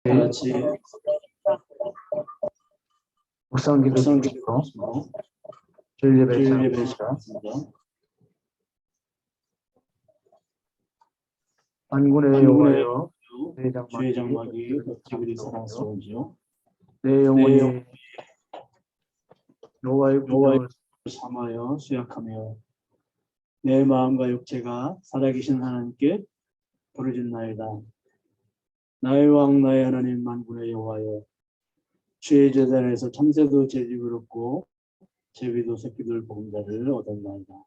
다 같이 묵상 기도 묵상기도 주일 예배 주일 예배 시작합니다. 시작합니다. 만군의 만군의 여호와여, 주의 주의 장막이 장막이 어찌 그리 사랑스러운지요. 내 영혼이 여호와의 여호와의 구명을 삼하여 수약하며 내 마음과 육체가 살아계신 하나님께 부르짖나이다. 나의 왕 나의 하나님 만군의 여호와여, 주의 제단에서 참새도 제집을 얻고 제비도 새끼들 보금자리를 얻었나이다.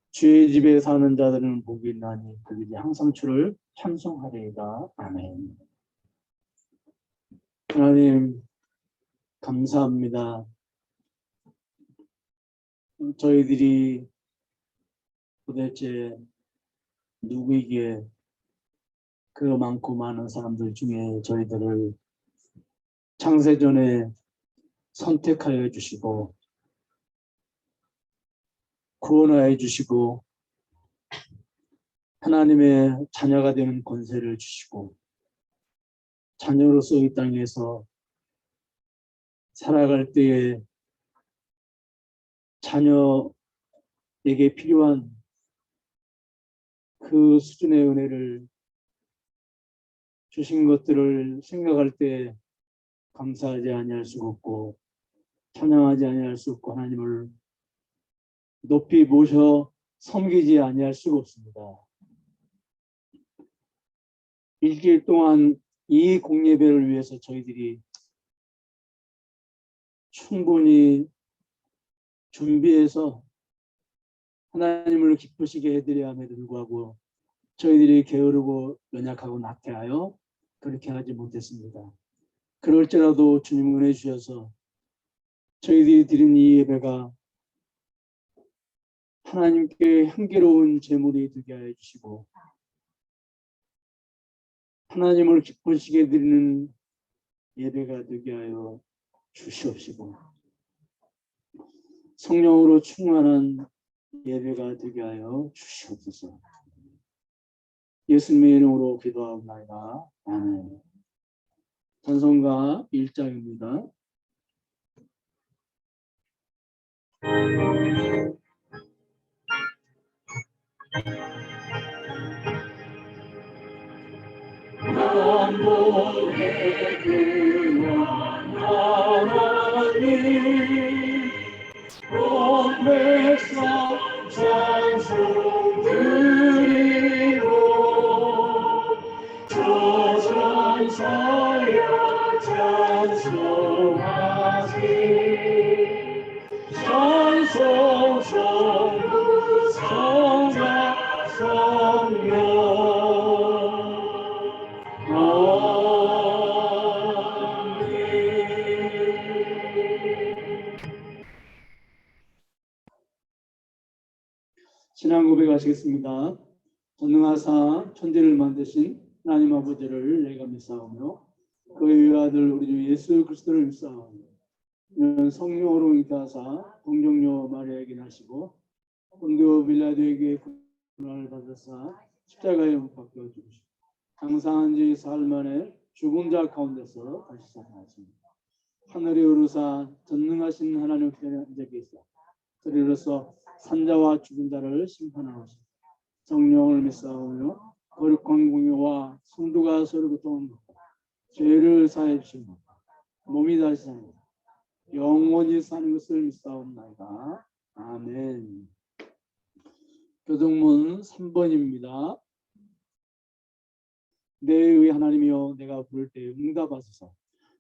주의 집에 사는 자들은 복이 있나니 그들이 항상 주를 찬송하리이다. 아멘. 하나님 감사합니다. 저희들이 도대체 누구에게 그 많고 많은 사람들 중에 저희들을 창세전에 선택하여 주시고 구원하여 주시고 하나님의 자녀가 되는 권세를 주시고 자녀로서 이 땅에서 살아갈 때에 자녀에게 필요한 그 수준의 은혜를 주신 것들을 생각할 때 감사하지 아니할 수가 없고 찬양하지 아니할 수 없고 하나님을 높이 모셔 섬기지 아니할 수가 없습니다. 일주일 동안 이 공예배를 위해서 저희들이 충분히 준비해서 하나님을 기쁘시게 해드려야 함에도 불구하고 저희들이 게으르고 연약하고 나태하여 그렇게 하지 못했습니다. 그럴지라도 주님 은혜 주셔서 저희들이 드린 이 예배가 하나님께 향기로운 제물이 되게 하여 주시고 하나님을 기쁘시게 드리는 예배가 되게 하여 주시옵시고 성령으로 충만한 예배가 되게 하여 주시옵소서. 예수님의 이름으로 기도하옵나이다. 아멘. 찬송가 1장입니다. 만복의 근원 하나님 온 백성 찬송 드리고 저전사여 찬송하시 찬송 성부 성자 성령 신앙 고백하시겠습니다. 전능하사 천지를 만드신 하나님 아버지를 내가 믿사오며 그의 아들 우리 주 예수 그리스도를 믿사오며 이는 성령으로 잉태하사 동정녀 마리아에게 나시고 본교 빌라도에게 고난을 받으사 십자가에 못 박혀 죽으시고 장사한 지 사흘 만에 죽은 자 가운데서 다시 살아나십니다. 하늘에 오르사 전능하신 하나님 편에 앉아 계시다. 그리로서 산자와 죽은 자를 심판하시고 성령을 믿사오며 거룩한 공유와 성도가 서로 교통하는 것 죄를 사해 주신 것 몸이 다시 사는 것 영원히 사는 것을 믿사옵나이다. 아멘. 교동문 3번입니다. 내 하나님이여 내가 부를 때 응답하소서.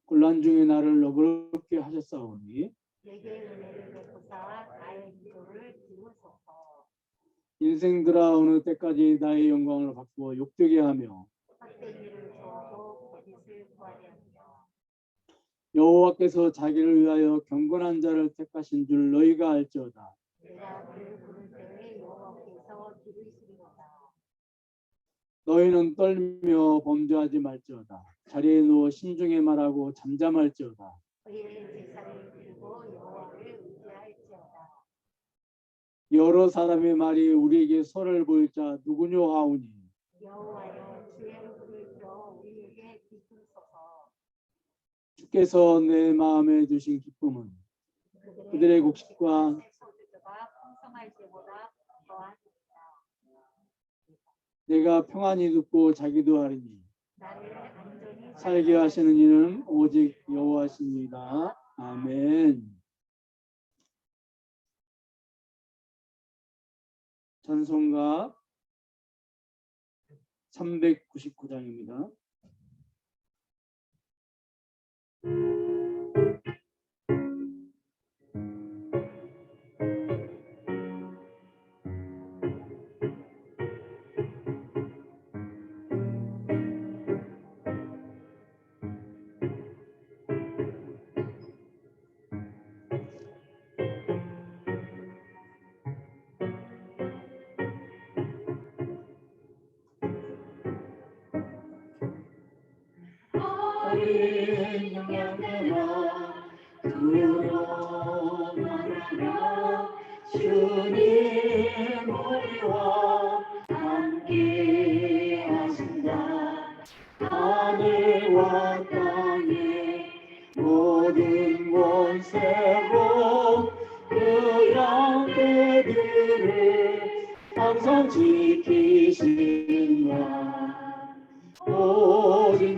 곤란 중에 나를 너그럽게 하셨사오니 내게 은혜를 베푸사 나의 기도를 들으소서. 인생들아 어느 때까지 나의 영광을 바꾸어 욕되게 하며 헛되기를 좋아하고 거짓을 구하려 하며 여호와께서 자기를 위하여 경건한 자를 택하신 줄 너희가 알지어다. 내가 그를 부를 때에 여호와께서 들으시리로다. 너희는 떨며 범죄하지 말지어다. 자리에 누워 신중에 말하고 잠잠할지어다. 의의 제사를 드리고 여호와를 의지할지어다. 여러 사람의 말이 우리에게 선을 보일 자 누구뇨 하오니 여호와여 주의 얼굴을 들어 우리에게 비추소서. 주께서 내 마음에 두신 기쁨은 그들의 곡식과 소득과 풍성할지보다 더하니라. 내가 평안히 듣고 자기도 하리니 나를 안전히 살게 하시는 이는 오직 여호와십니다. 아멘. 찬송가 399장입니다. 어린 영양들아 두려워 말하라. 주님 우리와 함께 하신다. 하늘과 땅의 모든 권세로 그 양떼들을 항상 지키신다. 오직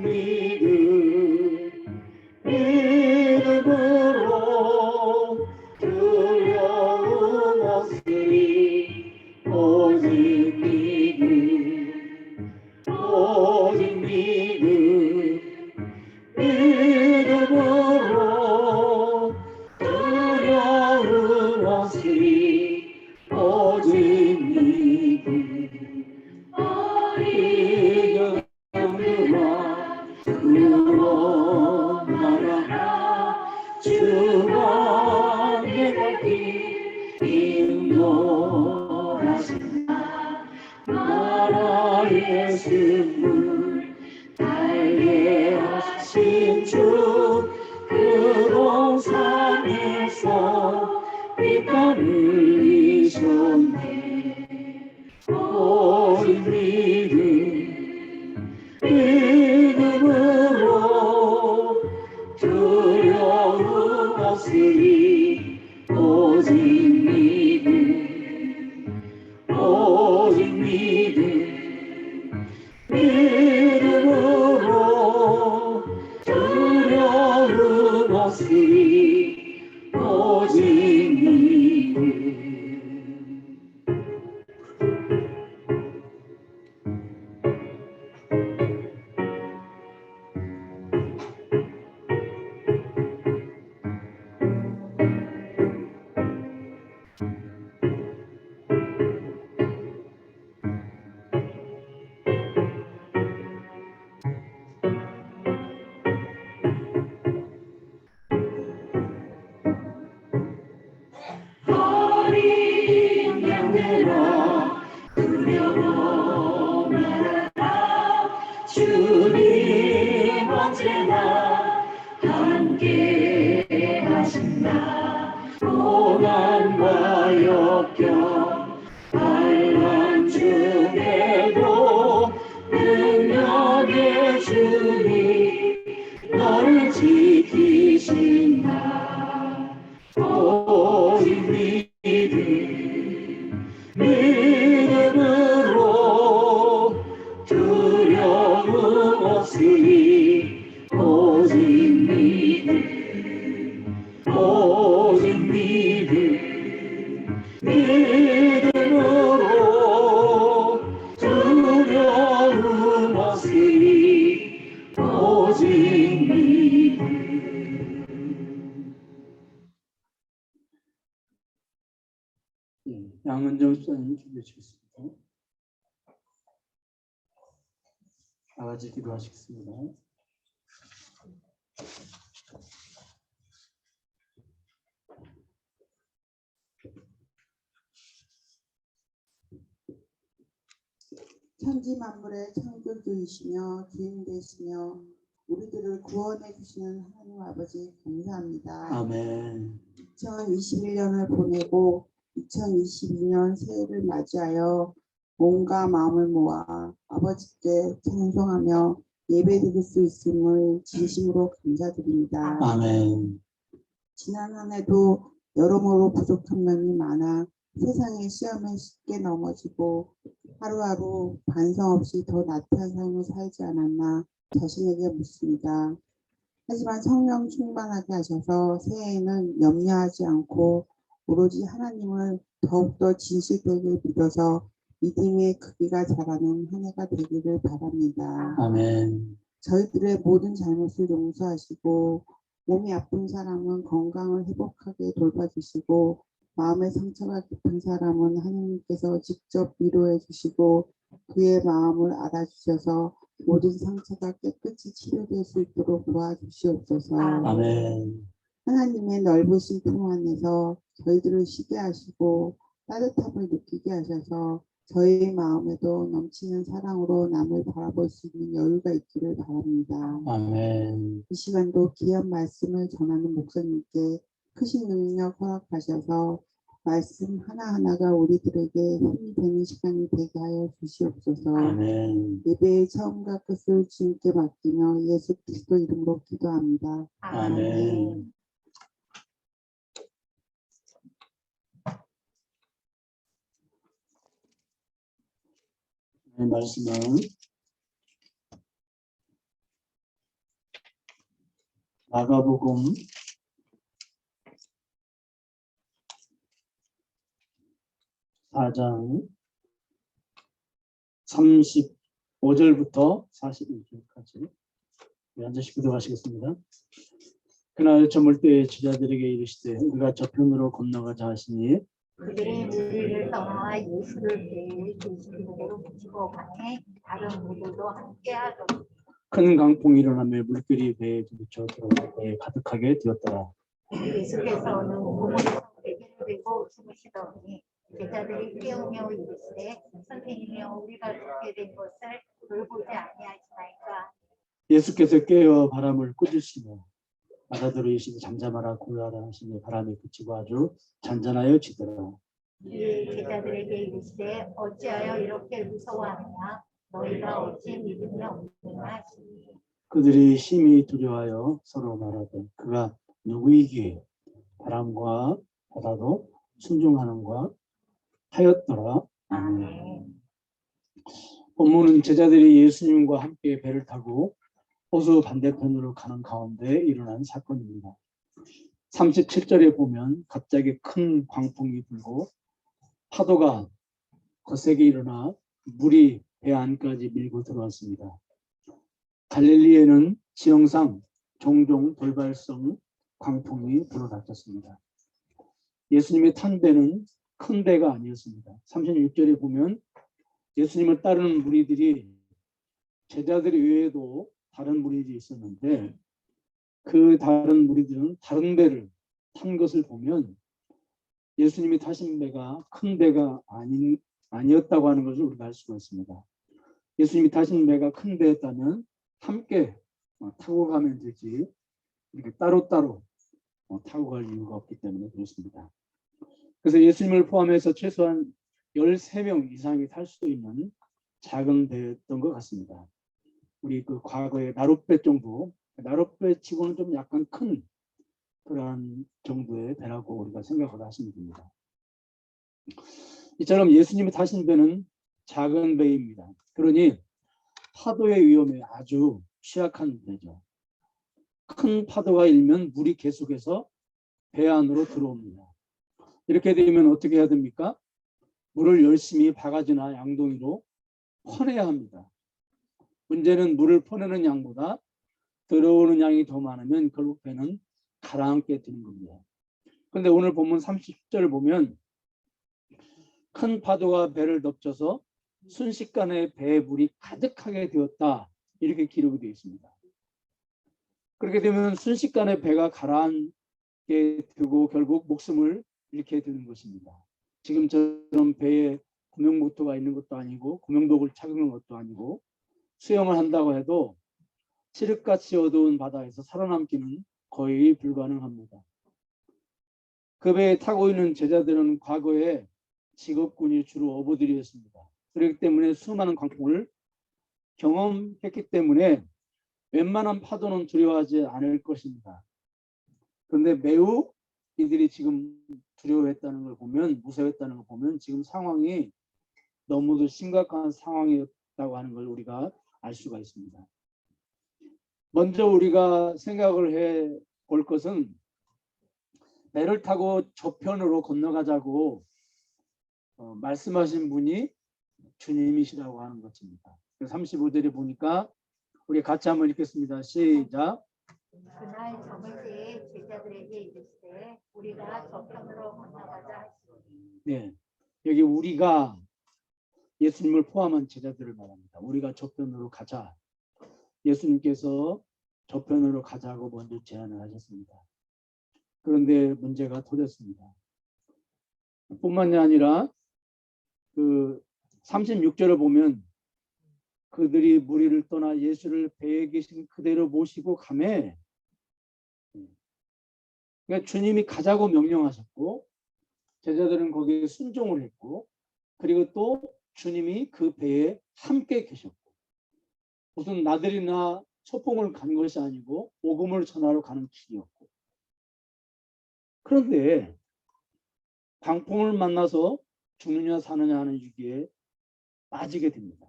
믿음으로 두려움 없으리. 오직 믿음으로 두려움 없으리. 오직 믿음. 어린 영들아 두려워 말아라. 주가 내가 인도하신다. 나라의 승물 달게 하신 주 그 동산에서 빛을 흘리셨네. 오직 믿음으로 두려움 없으리. 오직 믿음으로 두려움 없으리. 오직 믿음. 어린 양들아 두려워 말아라. 주님 언제나 함께 하신다. 고난과 역경 환난 중에도 능력의 주님 너를 지키신다. 오직 믿음으로 두려움 없으리. 오직 믿음으로 두려움 없으리. 오직 믿음. 양은정 집사님 준비해 주시겠습니다. 다 같이 기도하시겠습니다. 천지 만물의 창조주이시며 주인 되시며 우리들을 구원해 주시는 하나님 아버지 감사합니다. 아멘. 2021년을 보내고 2022년 새해를 맞이하여 몸과 마음을 모아 아버지께 찬송하며 예배드릴 수 있음을 진심으로 감사드립니다. 아멘. 지난 한 해도 여러모로 부족한 면이 많아 세상의 시험에 쉽게 넘어지고 하루하루 반성 없이 더 나태한 삶을 살지 않았나 자신에게 묻습니다. 하지만 성령 충만하게 하셔서 새해에는 염려하지 않고 오로지 하나님을 더욱더 진실되게 믿어서 믿음의 크기가 자라는 한 해가 되기를 바랍니다. 아멘. 저희들의 모든 잘못을 용서하시고 몸이 아픈 사람은 건강을 회복하게 돌봐주시고 마음의 상처가 깊은 사람은 하나님께서 직접 위로해 주시고 그의 마음을 알아주셔서 모든 상처가 깨끗이 치료될 수 있도록 도와주시옵소서. 아멘. 하나님의 넓으신 품 안에서 저희들을 쉬게 하시고 따뜻함을 느끼게 하셔서 저희의 마음에도 넘치는 사랑으로 남을 바라볼 수 있는 여유가 있기를 바랍니다. 아멘. 이 시간도 귀한 말씀을 전하는 목사님께 크신 능력 허락하셔서 말씀 하나하나가 우리들에게 힘이 되는 시간이 되게 하여 주시옵소서. 아멘. 예배의 처음과 끝을 주님께 맡기며 예수 그리스도 이름으로 기도합니다. 아멘. 말씀은 마가복음 4장 35절부터 41절까지 앉으시 기도하시겠습니다. 그날 저물 때에 제자들에게 이르시되 우리가 저편으로 건너가자 하시니 그들이 무리를 떠나 예수를 배에 계시는 대로 붙이고 가니 다른 무리도 함께 하더니 큰 강풍이 일어나며 물결이 배에 부딪혀 들어와 배에 가득하게 되었더라. 예수께서는 우물에서 베개를 들고 주무시더니 제자들이 깨우며 이르시되 선생님이여 우리가 죽게 된 것을 돌보지 아니하시나이까. 예수께서 깨어 바람을 꾸짖으시며 바다들이시고 잠잠하라 고요하라 하시니 바람이 그치고 아주 잔잔하여 지더라. 이에 제자들에게 이르시되 어찌하여 이렇게 무서워하느냐 너희가 어찌 믿음이 없느냐 하시니 그들이 심히 두려워하여 서로 말하되 그가 누구이기에 바람과 바다도 순종하는가 하였더라. 아멘. 본문은 제자들이 예수님과 함께 배를 타고 호수 반대편으로 가는 가운데 일어난 사건입니다. 37절에 보면 갑자기 큰 광풍이 불고 파도가 거세게 일어나 물이 배 안까지 밀고 들어왔습니다. 갈릴리에는 지형상 종종 돌발성 광풍이 불어닥쳤습니다. 예수님의 탄 배는 큰 배가 아니었습니다. 36절에 보면 예수님을 따르는 무리들이 제자들 외에도 다른 무리들이 있었는데 그 다른 무리들은 다른 배를 탄 것을 보면 예수님이 타신 배가 큰 배가 아니었다고 하는 것을 우리가 알 수가 있습니다. 예수님이 타신 배가 큰 배였다면 함께 타고 가면 되지 이렇게 따로따로 타고 갈 이유가 없기 때문에 그렇습니다. 그래서 예수님을 포함해서 최소한 13명 이상이 탈 수도 있는 작은 배였던 것 같습니다. 우리 그 과거의 나룻배 정도, 나룻배 치고는 좀 약간 큰 그러한 정도의 배라고 우리가 생각을 하시면 됩니다. 이처럼 예수님이 타신 배는 작은 배입니다. 그러니 파도의 위험에 아주 취약한 배죠. 큰 파도가 일면 물이 계속해서 배 안으로 들어옵니다. 이렇게 되면 어떻게 해야 됩니까? 물을 열심히 바가지나 양동이로 퍼내야 합니다. 문제는 물을 퍼내는 양보다 들어오는 양이 더 많으면 결국 배는 가라앉게 되는 겁니다. 그런데 오늘 본문 30절을 보면 큰 파도가 배를 덮쳐서 순식간에 배에 물이 가득하게 되었다 이렇게 기록이 되어 있습니다. 그렇게 되면 순식간에 배가 가라앉게 되고 결국 목숨을 잃게 되는 것입니다. 지금처럼 배에 구명모터가 있는 것도 아니고 구명복을 착용한 것도 아니고 수영을 한다고 해도 칠흑같이 어두운 바다에서 살아남기는 거의 불가능합니다. 그 배에 타고 있는 제자들은 과거에 직업군이 주로 어부들이었습니다. 그렇기 때문에 수많은 광풍을 경험했기 때문에 웬만한 파도는 두려워하지 않을 것입니다. 그런데 매우 이들이 지금 두려워했다는 걸 보면, 무서워했다는 걸 보면 지금 상황이 너무도 심각한 상황이었다고 하는 걸 우리가 알 수가 있습니다. 먼저 우리가 생각을 해 볼 것은 배를 타고 저편으로 건너가자고 말씀하신 분이 주님이시라고 하는 것입니다. 35절에 보니까 우리 같이 한번 읽겠습니다. 시작. 그날 저물 때에 제자들에게 이르시되 우리가 저편으로 건너가자 하시니. 네, 여기 우리가 예수님을 포함한 제자들을 말합니다. 우리가 저편으로 가자. 예수님께서 저편으로 가자고 먼저 제안을 하셨습니다. 그런데 문제가 터졌습니다. 뿐만이 아니라 그 36절을 보면 그들이 무리를 떠나 예수를 배에 계신 그대로 모시고 가매. 그러니까 주님이 가자고 명령하셨고 제자들은 거기에 순종을 했고, 그리고 또 주님이 그 배에 함께 계셨고, 무슨 나들이나 소풍을 간 것이 아니고 복음을 전하러 가는 길이었고, 그런데 광풍을 만나서 죽느냐 사느냐 하는 위기에 빠지게 됩니다.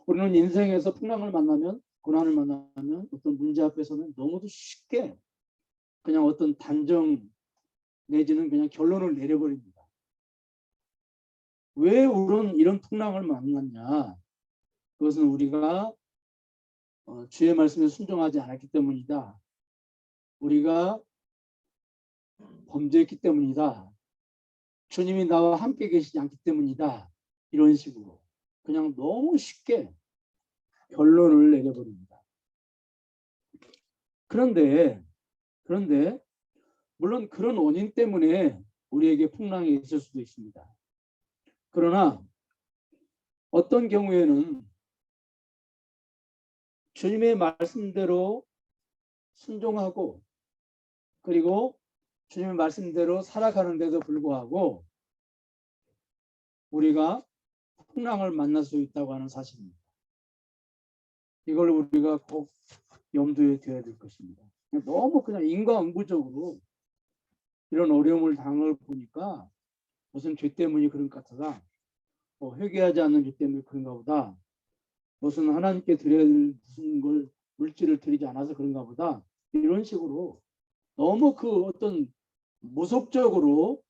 우리는 인생에서 풍랑을 만나면, 고난을 만나면 어떤 문제 앞에서는 너무도 쉽게 그냥 어떤 단정 내지는 그냥 결론을 내려버립니다. 왜 우리는 이런 풍랑을 만났냐? 그것은 우리가 주의 말씀에 순종하지 않았기 때문이다. 우리가 범죄했기 때문이다. 주님이 나와 함께 계시지 않기 때문이다. 이런 식으로 그냥 너무 쉽게 결론을 내려버립니다. 그런데 물론 그런 원인 때문에 우리에게 풍랑이 있을 수도 있습니다. 그러나 어떤 경우에는 주님의 말씀대로 순종하고 그리고 주님의 말씀대로 살아가는데도 불구하고 우리가 풍랑을 만날 수 있다고 하는 사실입니다. 이걸 우리가 꼭 염두에 둬야 될 것입니다. 너무 그냥 인과응보적으로 이런 어려움을 당한 걸 보니까 무슨 죄 때문이 그런 것 같아서 회개하지 않는 죄 때문에 그런가 보다, 무슨 하나님께 드려야 될 무슨 걸 물질을 드리지 않아서 그런가 보다, 이런 식으로 너무 그 어떤 무속적으로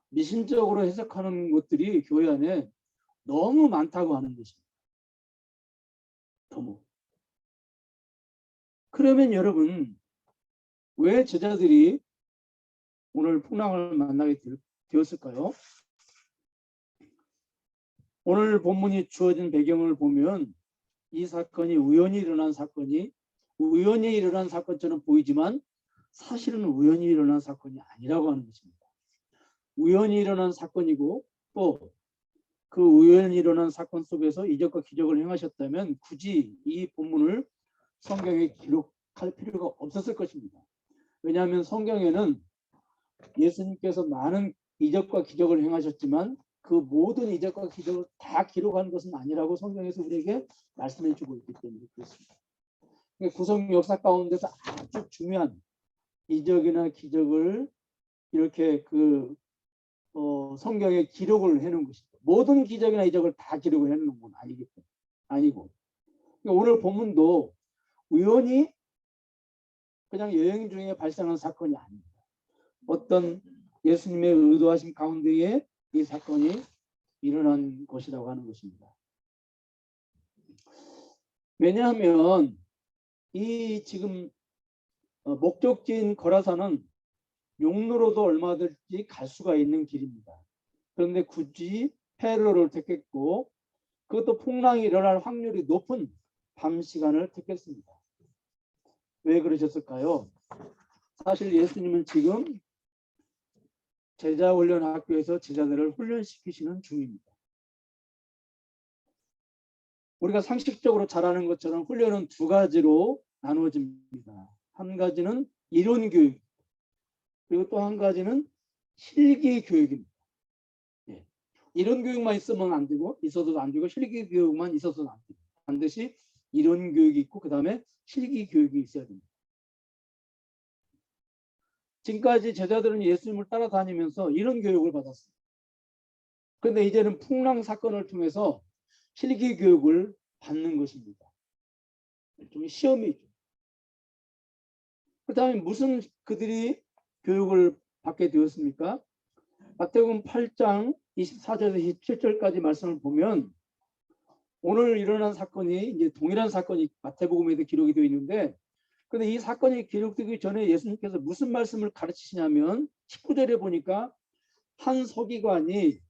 미신적으로 해석하는 것들이 교회 안에 너무 많다고 하는 것입니다. 너무. 그러면 여러분, 왜 제자들이 오늘 풍랑을 만나게 되었을까요? 오늘 본문이 주어진 배경을 보면 이 사건이 우연히 일어난 사건처럼 보이지만 사실은 우연히 일어난 사건이 아니라고 하는 것입니다. 우연히 일어난 사건이고 또 그 우연히 일어난 사건 속에서 이적과 기적을 행하셨다면 굳이 이 본문을 성경에 기록할 필요가 없었을 것입니다. 왜냐하면 성경에는 예수님께서 많은 이적과 기적을 행하셨지만 그 모든 이적과 기적을 다 기록한 것은 아니라고 성경에서 우리에게 말씀해 주고 있기 때문에 그렇습니다. 구속 역사 가운데서 아주 중요한 이적이나 기적을 이렇게 성경에 기록을 해놓은 것입니다. 모든 기적이나 이적을 다 기록을 해놓은 건 아니고, 오늘 본문도 우연히 그냥 여행 중에 발생한 사건이 아닙니다. 어떤 예수님의 의도하신 가운데에 이 사건이 일어난 것이라고 하는 것입니다. 왜냐하면 이 지금 목적지인 거라사는 용로로도 얼마든지 갈 수가 있는 길입니다. 그런데 굳이 회로를 택했고 그것도 풍랑이 일어날 확률이 높은 밤 시간을 택했습니다. 왜 그러셨을까요? 사실 예수님은 지금 제자훈련학교에서 제자들을 훈련시키시는 중입니다. 우리가 상식적으로 잘 아는 것처럼 훈련은 두 가지로 나누어집니다. 한 가지는 이론 교육, 그리고 또 한 가지는 실기 교육입니다. 이론 교육만 있으면 안 되고, 있어도 안 되고, 실기 교육만 있어서는 안 됩니다. 반드시 이론 교육이 있고 그 다음에 실기 교육이 있어야 됩니다. 지금까지 제자들은 예수님을 따라다니면서 이런 교육을 받았어요. 그런데 이제는 풍랑 사건을 통해서 실기 교육을 받는 것입니다. 좀 시험이 있죠. 그 다음에 무슨 그들이 교육을 받게 되었습니까? 마태복음 8장 24절에서 27절까지 말씀을 보면 오늘 일어난 사건이 이제 동일한 사건이 마태복음에도 기록이 되어 있는데, 근데 이 사건이 기록되기 전에 예수님께서 무슨 말씀을 가르치시냐면 19절에 보니까 한 서기관이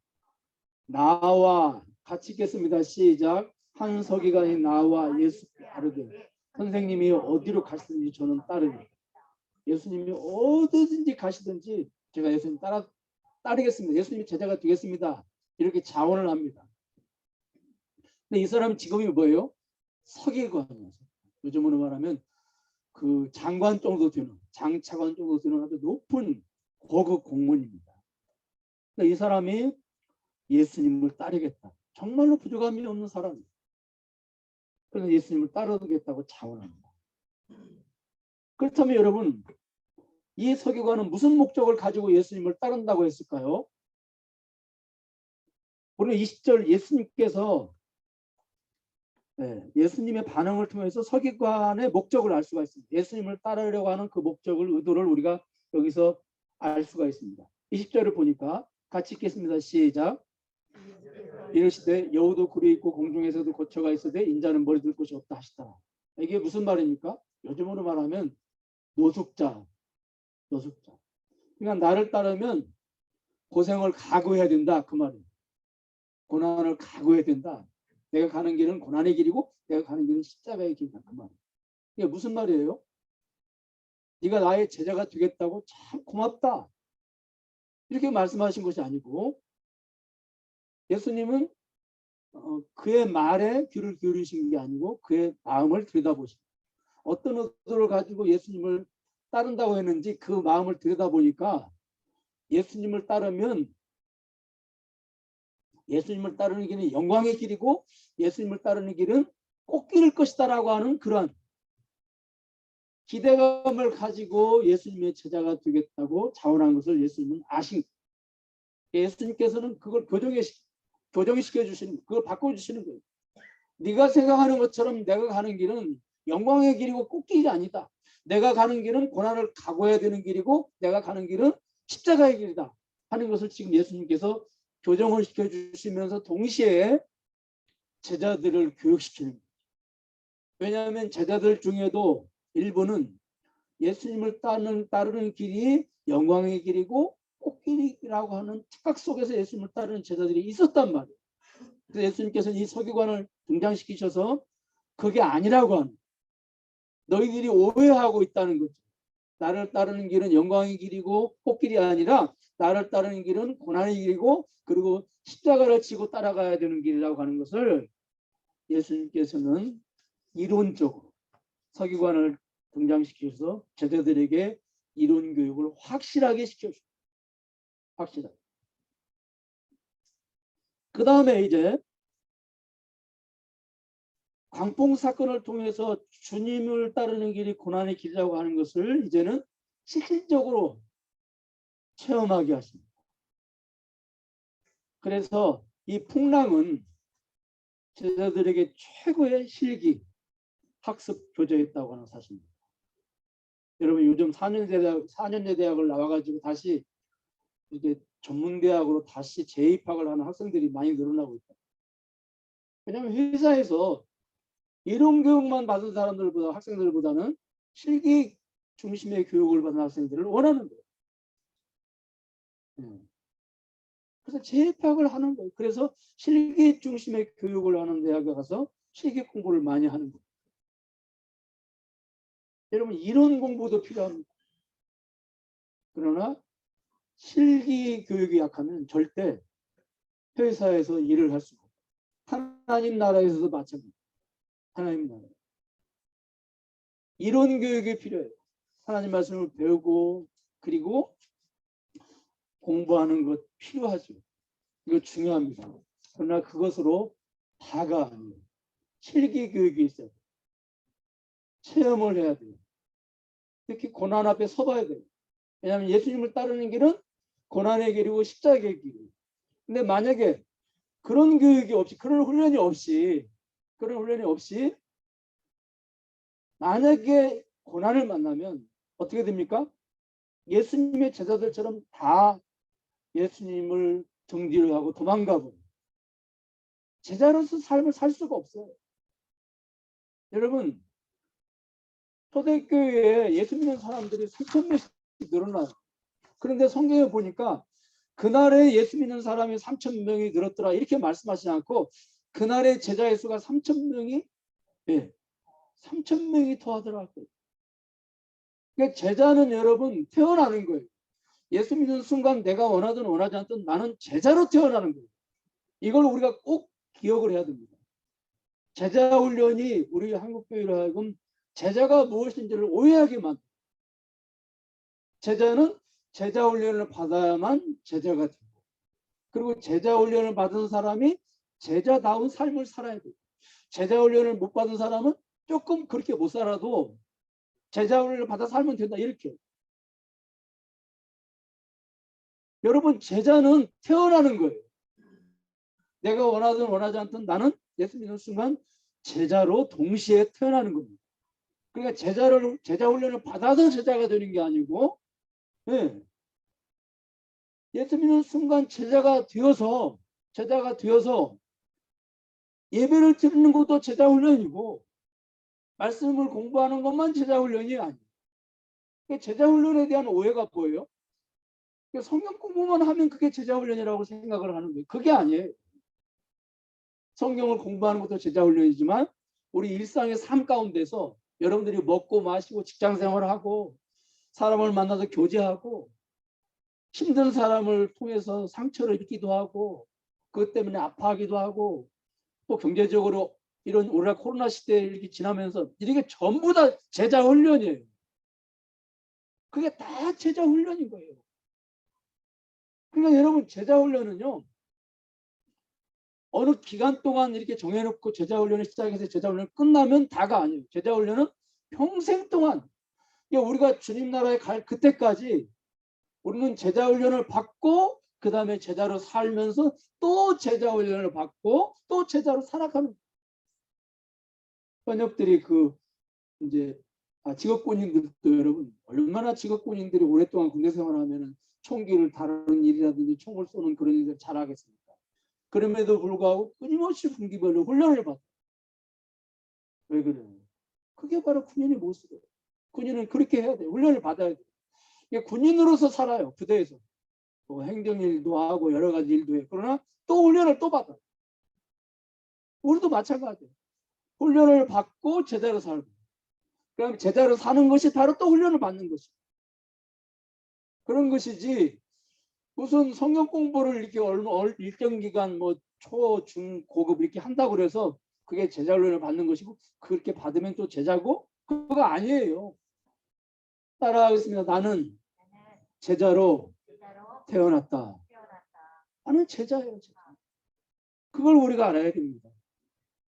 나와 같이 읽겠습니다. 시작. 한 서기관이 나와 예수께 아뢰되 선생님이 어디로 가시든지 저는 따르니. 예수님이 어디든지 가시든지 제가 예수님 따르겠습니다. 예수님이 제자가 되겠습니다. 이렇게 자원을 합니다. 근데 이 사람 직업이 뭐예요? 서기관이에요. 요즘으로 말하면 그 장관 정도 되는, 장차관 정도 되는 아주 높은 고급 공무원입니다. 근데 이 사람이 예수님을 따르겠다. 정말로 부족함이 없는 사람이에요. 그래서 예수님을 따르겠다고 자원합니다. 그렇다면 여러분, 이 서기관은 무슨 목적을 가지고 예수님을 따른다고 했을까요? 오늘 20절 예수님께서 예수님의 반응을 통해서 서기관의 목적을 알 수가 있습니다. 예수님을 따르려고 하는 그 목적을, 의도를 우리가 여기서 알 수가 있습니다. 20절을 보니까 같이 읽겠습니다. 시작. 이르시되 여우도 굴이 있고 공중에서도 거처가 있으되 인자는 머리 둘 곳이 없다 하시더라. 이게 무슨 말입니까? 요즘으로 말하면 노숙자. 그러니까 나를 따르면 고생을 각오해야 된다, 그 말이에요. 고난을 각오해야 된다. 내가 가는 길은 고난의 길이고 내가 가는 길은 십자가의 길이다, 그 말이에요. 이게 무슨 말이에요? 네가 나의 제자가 되겠다고 참 고맙다, 이렇게 말씀하신 것이 아니고, 예수님은 그의 말에 귀를 기울이신 게 아니고 그의 마음을 들여다보신, 어떤 의도를 가지고 예수님을 따른다고 했는지 그 마음을 들여다보니까 예수님을 따르면, 예수님을 따르는 길은 영광의 길이고 예수님을 따르는 길은 꽃길일 것이다라고 하는 그런 기대감을 가지고 예수님의 제자가 되겠다고 자원한 것을 예수님은 아신, 예수님께서는 그걸 교정시켜 주시는, 그걸 바꿔주시는 거예요. 네가 생각하는 것처럼 내가 가는 길은 영광의 길이고 꽃길이 아니다. 내가 가는 길은 고난을 각오해야 되는 길이고 내가 가는 길은 십자가의 길이다 하는 것을 지금 예수님께서 교정을 시켜주시면서 동시에 제자들을 교육시키는 거예요. 왜냐하면 제자들 중에도 일부는 예수님을 따르는 길이 영광의 길이고 꽃길이라고 하는 착각 속에서 예수님을 따르는 제자들이 있었단 말이에요. 그래서 예수님께서는 이 서기관을 등장시키셔서 그게 아니라고 하는, 너희들이 오해하고 있다는 거죠. 나를 따르는 길은 영광의 길이고 꽃길이 아니라 나를 따르는 길은 고난의 길이고 그리고 십자가를 지고 따라가야 되는 길이라고 하는 것을 예수님께서는 이론적으로 서기관을 등장시켜서 제자들에게 이론 교육을 확실하게 시켜줍니다. 확실하게. 그 다음에 이제 광풍 사건을 통해서 주님을 따르는 길이 고난의 길이라고 하는 것을 이제는 실질적으로 체험하게 하십니다. 그래서 이 풍랑은 제자들에게 최고의 실기, 학습 교재였다고 하는 사실입니다. 여러분 요즘 4년제 대학을 나와가지고 다시 이렇게 전문대학으로 다시 재입학을 하는 학생들이 많이 늘어나고 있다. 왜냐하면 회사에서 이론 교육만 받은 사람들보다, 학생들보다는 실기 중심의 교육을 받는 학생들을 원하는 거예요. 그래서 재입학을 하는 거예요. 그래서 실기 중심의 교육을 하는 대학에 가서 실기 공부를 많이 하는 거예요. 여러분 이론 공부도 필요합니다. 그러나 실기 교육이 약하면 절대 회사에서 일을 할 수가 없어요. 하나님 나라에서도 마찬가지입니다. 하나님 나라. 이론 교육이 필요해요. 하나님 말씀을 배우고 그리고 공부하는 것 필요하죠. 이거 중요합니다. 그러나 그것으로 다가 아니에요. 실기 교육이 있어요. 체험을 해야 돼요. 특히 고난 앞에 서봐야 돼요. 왜냐하면 예수님을 따르는 길은 고난의 길이고 십자가의 길이에요. 근데 만약에 그런 교육이 없이, 그런 훈련이 없이 만약에 고난을 만나면 어떻게 됩니까? 예수님의 제자들처럼 다 예수님을 정죄를 하고 도망가버려요. 제자로서 삶을 살 수가 없어요. 여러분, 초대교회에 예수 믿는 사람들이 3,000명씩 늘어나요. 그런데 성경에 보니까 그날에 예수 믿는 사람이 3,000명이 늘었더라 이렇게 말씀하시지 않고 그날의 제자의 수가 3,000명이 3,000명이 더하더라고요. 그러니까 제자는 여러분 태어나는 거예요. 예수 믿는 순간 내가 원하든 원하지 않든 나는 제자로 태어나는 거예요. 이걸 우리가 꼭 기억을 해야 됩니다. 제자 훈련이 우리 한국교회로 하여금 제자가 무엇인지를 오해하게 만듭니다. 제자는 제자 훈련을 받아야만 제자가 되고, 그리고 제자 훈련을 받은 사람이 제자다운 삶을 살아야 돼요. 제자 훈련을 못 받은 사람은 조금 그렇게 못 살아도 제자 훈련을 받아 살면 된다 이렇게. 여러분, 제자는 태어나는 거예요. 내가 원하든 원하지 않든 나는 예수 믿는 순간 제자로 동시에 태어나는 겁니다. 그러니까 제자 훈련을 받아서 제자가 되는 게 아니고, 예수 믿는 순간 제자가 되어서 예배를 드리는 것도 제자 훈련이고, 말씀을 공부하는 것만 제자 훈련이 아니에요. 제자 훈련에 대한 오해가 보여요. 성경 공부만 하면 그게 제자 훈련이라고 생각을 하는 거예요. 그게 아니에요. 성경을 공부하는 것도 제자 훈련이지만 우리 일상의 삶 가운데서 여러분들이 먹고 마시고 직장 생활하고 사람을 만나서 교제하고 힘든 사람을 통해서 상처를 입기도 하고 그것 때문에 아파하기도 하고 또 경제적으로 이런 오늘날 코로나 시대에 이렇게 지나면서 이게 전부 다 제자 훈련이에요. 그게 다 제자 훈련인 거예요. 그러니까 여러분, 제자 훈련은요, 어느 기간 동안 이렇게 정해놓고 제자 훈련을 시작해서 제자 훈련 끝나면 다가 아니에요. 제자 훈련은 평생 동안, 우리가 주님 나라에 갈 그때까지 우리는 제자 훈련을 받고 그 다음에 제자로 살면서 또 제자 훈련을 받고 또 제자로 살아가는 번역들이 이제 직업군인들도 여러분 얼마나 직업군인들이 오랫동안 군대 생활하면은 총기를 다루는 일이라든지 총을 쏘는 그런 일을 잘하겠습니까? 그럼에도 불구하고 끊임없이 분기별로 훈련을 받아요. 왜 그래요? 그게 바로 군인의 모습이에요. 군인은 그렇게 해야 돼요. 훈련을 받아야 돼요. 군인으로서 살아요. 부대에서. 행정일도 하고 여러 가지 일도 해요. 그러나 또 훈련을 또 받아요. 우리도 마찬가지예요. 훈련을 받고 제자로 살고, 그럼 제자로 사는 것이 바로 또 훈련을 받는 것이에요. 그런 것이지 무슨 성경 공부를 이렇게 일정 기간 초, 중, 고급 이렇게 한다고 그래서 그게 제자 훈련을 받는 것이고 그렇게 받으면 또 제자고 그거 아니에요. 따라하겠습니다. 나는 제자로 태어났다. 나는 제자예요. 제자. 그걸 우리가 알아야 됩니다.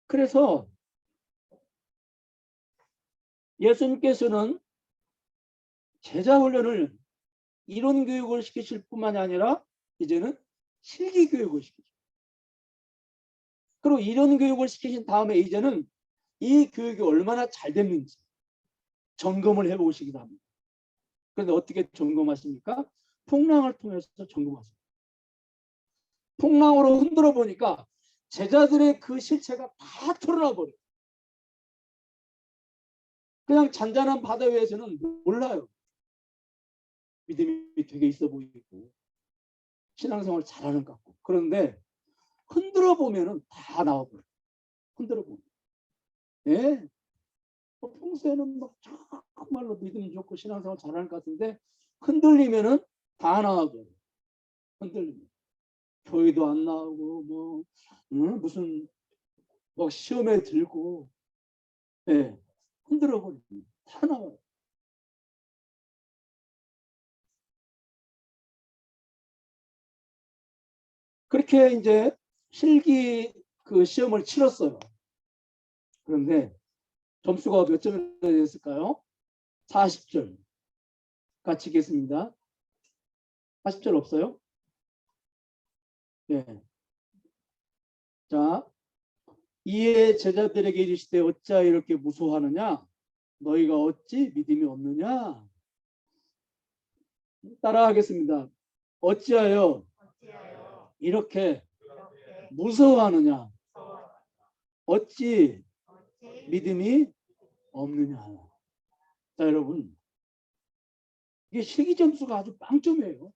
그래서 예수님께서는 제자 훈련을 이론 교육을 시키실 뿐만이 아니라 이제는 실기 교육을 시키죠. 그리고 이론 교육을 시키신 다음에 이제는 이 교육이 얼마나 잘 됐는지 점검을 해보시기도 합니다. 그런데 어떻게 점검하십니까? 풍랑을 통해서 점검하십니다. 풍랑으로 흔들어 보니까 제자들의 그 실체가 다 털어나 버려요. 그냥 잔잔한 바다 위에서는 몰라요. 믿음이 되게 있어 보이고 신앙생활 잘하는 것 같고. 그런데 흔들어 보면은 다 나와버려요. 흔들어 보면. 예. 평소에는 막 정말로 믿음이 좋고 신앙생활 잘하는 것 같은데 흔들리면은 다 나와버려요. 흔들리면. 교회도 안 나오고 무슨 시험에 들고 흔들어 버리고 다 나와요. 그렇게 이제 실기 시험을 치렀어요. 그런데 점수가 몇 점이 됐을까요? 40점. 같이 읽겠습니다. 40점 없어요? 네. 자, 이에 제자들에게 이르시되 어찌하여 이렇게 무소하느냐? 너희가 어찌 믿음이 없느냐? 따라하겠습니다. 어찌하여 어찌하여 이렇게 이렇게 무서워하느냐? 무서워 어찌 어찌 믿음이 없느냐? 자, 여러분, 이게 실기 점수가 아주 빵점이에요.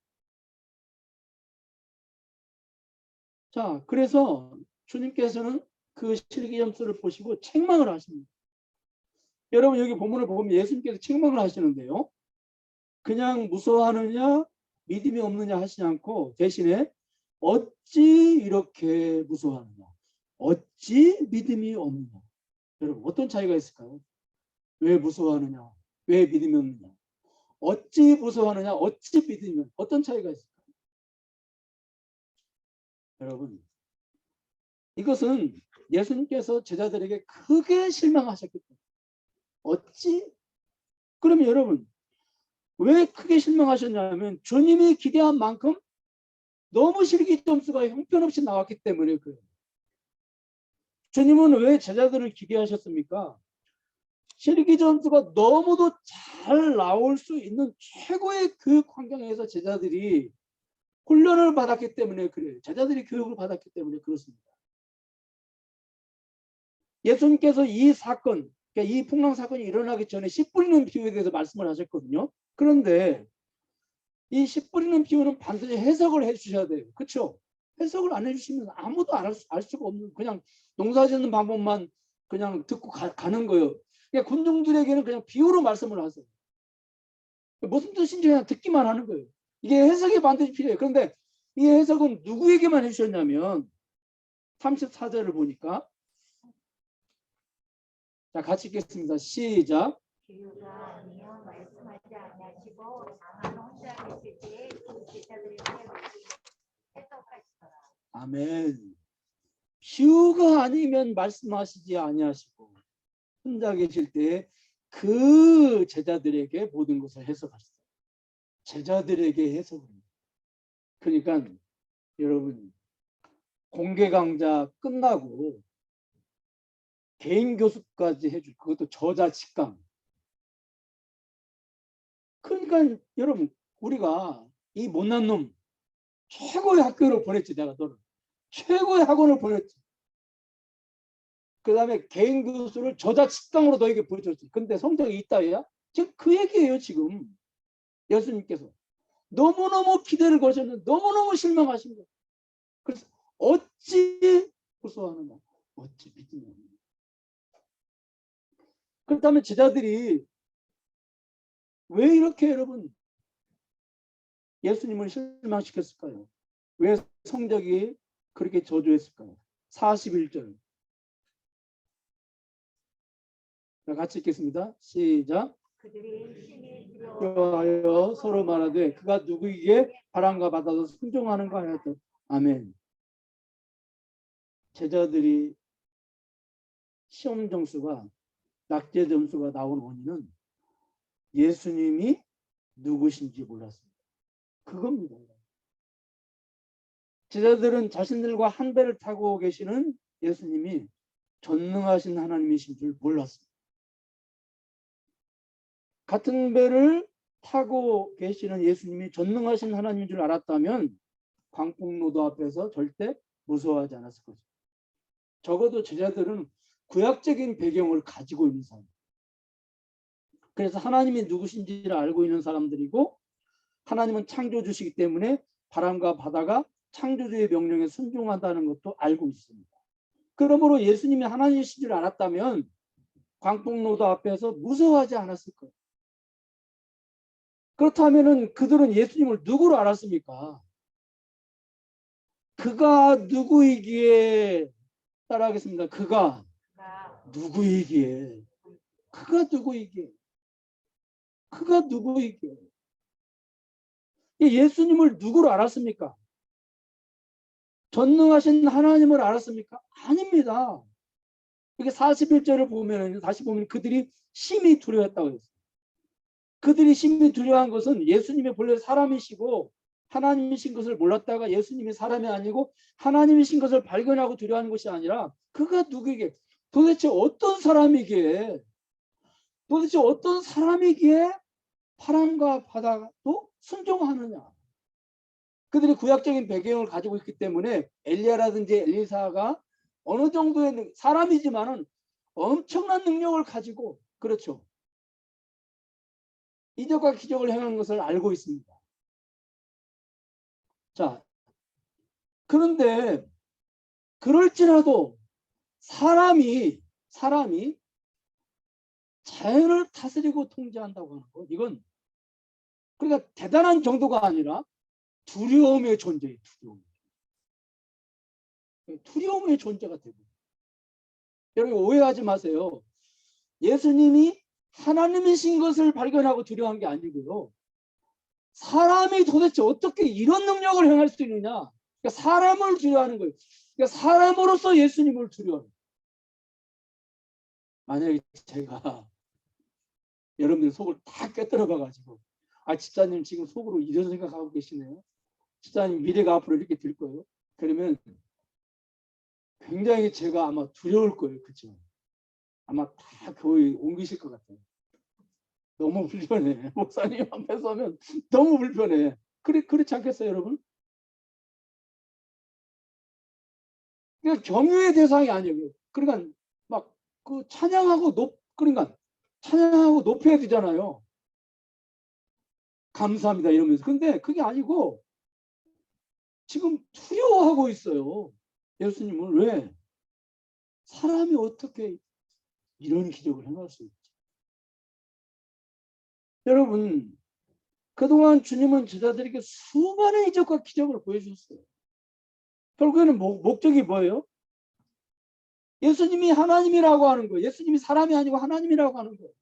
자, 그래서 주님께서는 그 실기 점수를 보시고 책망을 하십니다. 여러분, 여기 본문을 보면 예수님께서 책망을 하시는데요. 그냥 무서워하느냐, 믿음이 없느냐 하시지 않고 대신에 어찌 이렇게 무서워하느냐, 어찌 믿음이 없느냐. 여러분, 어떤 차이가 있을까요? 왜 무서워하느냐, 왜 믿음이 없느냐, 어찌 무서워하느냐, 어찌 믿음이 없느냐, 어떤 차이가 있을까요? 여러분, 이것은 예수님께서 제자들에게 크게 실망하셨기 때문에. 어찌? 그러면 여러분, 왜 크게 실망하셨냐면 주님이 기대한 만큼 너무 실기 점수가 형편없이 나왔기 때문에 그래요. 주님은 왜 제자들을 기대하셨습니까? 실기 점수가 너무도 잘 나올 수 있는 최고의 교육 환경에서 제자들이 훈련을 받았기 때문에 그래요. 제자들이 교육을 받았기 때문에 그렇습니다. 예수님께서 이 사건, 그러니까 이 풍랑 사건이 일어나기 전에 씨 뿌리는 비유에 대해서 말씀을 하셨거든요. 그런데 이 씨 뿌리는 비유는 반드시 해석을 해주셔야 돼요. 그렇죠? 해석을 안 해주시면 아무도 알 수가 없는, 그냥 농사 짓는 방법만 그냥 듣고 가는 거예요. 그러니까 군중들에게는 그냥 비유로 말씀을 하세요. 무슨 뜻인지 그냥 듣기만 하는 거예요. 이게 해석이 반드시 필요해요. 그런데 이 해석은 누구에게만 해주셨냐면 34절을 보니까, 자, 같이 읽겠습니다. 시작. 비유가 아니요 말씀하지 아니하시고 다만 혼자 계실 때에 그 제자들에게 해석하시더라. 아멘. 비유가 아니면 말씀하시지 아니하시고 혼자 계실 때 그 제자들에게 모든 것을 해석하셨어요. 제자들에게 해석을. 그러니까 여러분, 공개 강좌 끝나고 개인 교습까지 해줄, 그것도 저자 직강. 그러니까 여러분, 우리가 이 못난 놈 최고의 학교를 보냈지. 내가 너를 최고의 학원을 보냈지. 그 다음에 개인 교수를 저자 직강으로 너에게 보여줬지. 근데 성적이 있다야? 지금 그 얘기예요. 지금 예수님께서 너무너무 기대를 거셨는데 너무너무 실망하신 거예요. 그래서 어찌 무서워하느냐, 어찌 믿느냐. 그렇다면 제자들이 왜 이렇게 여러분 예수님을 실망시켰을까요? 왜 성적이 그렇게 저조했을까요? 41절. 자, 같이 읽겠습니다. 시작. 그들이 신이 하여 서로 말하되 그가 누구에게 바람과 바다도 순종하는가 하였다. 아멘. 제자들이 시험 점수가, 낙제 점수가 나온 원인은 예수님이 누구신지 몰랐습니다. 그겁니다. 제자들은 자신들과 한 배를 타고 계시는 예수님이 전능하신 하나님이신 줄 몰랐습니다. 같은 배를 타고 계시는 예수님이 전능하신 하나님인 줄 알았다면 광풍노도 앞에서 절대 무서워하지 않았을 거죠. 적어도 제자들은 구약적인 배경을 가지고 있는 사람. 그래서 하나님이 누구신지를 알고 있는 사람들이고, 하나님은 창조주시기 때문에 바람과 바다가 창조주의 명령에 순종한다는 것도 알고 있습니다. 그러므로 예수님이 하나님이신 줄 알았다면 광풍노도 앞에서 무서워하지 않았을 거예요. 그렇다면 그들은 예수님을 누구로 알았습니까? 그가 누구이기에, 따라하겠습니다. 그가 누구이기에, 그가 누구이기에, 그가 누구이기에. 예수님을 누구로 알았습니까? 전능하신 하나님을 알았습니까? 아닙니다. 이게 41절을 보면 다시 보면 그들이 심히 두려웠다고 했어요. 그들이 심히 두려워한 것은 예수님이 본래 사람이시고 하나님이신 것을 몰랐다가 예수님이 사람이 아니고 하나님이신 것을 발견하고 두려워하는 것이 아니라 그가 누구에게 도대체 어떤 사람이기에 바람과 바다도 순종하느냐. 그들이 구약적인 배경을 가지고 있기 때문에 엘리야라든지 엘리사가 어느 정도의 사람이지만은 엄청난 능력을 가지고 그렇죠. 이적과 기적을 행한 것을 알고 있습니다. 자, 그런데 그럴지라도 사람이 자연을 다스리고 통제한다고 하는 것, 이건 그러니까 대단한 정도가 아니라 두려움의 존재예요. 두려움의 존재가 되고. 여러분 오해하지 마세요. 예수님이 하나님이신 것을 발견하고 두려워한 게 아니고요. 사람이 도대체 어떻게 이런 능력을 행할 수 있느냐. 그러니까 사람을 두려워하는 거예요. 그러니까 사람으로서 예수님을 두려워하는 거예요. 만약에 제가 여러분들 속을 다 꿰뚫어봐 가지고 집사님 지금 속으로 이런 생각하고 계시네요. 집사님 미래가 앞으로 이렇게 될 거예요. 그러면 굉장히 제가 아마 두려울 거예요. 그렇죠? 아마 다 교회 옮기실 것 같아요. 너무 불편해. 목사님 앞에서 하면 너무 불편해. 그렇지 않겠어요, 여러분? 그러니까 경유의 대상이 아니에요. 그러니까 막 그 찬양하고 높여야 되잖아요. 감사합니다 이러면서. 근데 그게 아니고 지금 두려워하고 있어요. 예수님은 왜? 사람이 어떻게 이런 기적을 행할 수 있지? 여러분, 그동안 주님은 제자들에게 수많은 이적과 기적을 보여주셨어요. 결국에는 목적이 뭐예요? 예수님이 하나님이라고 하는 거예요. 예수님이 사람이 아니고 하나님이라고 하는 거예요.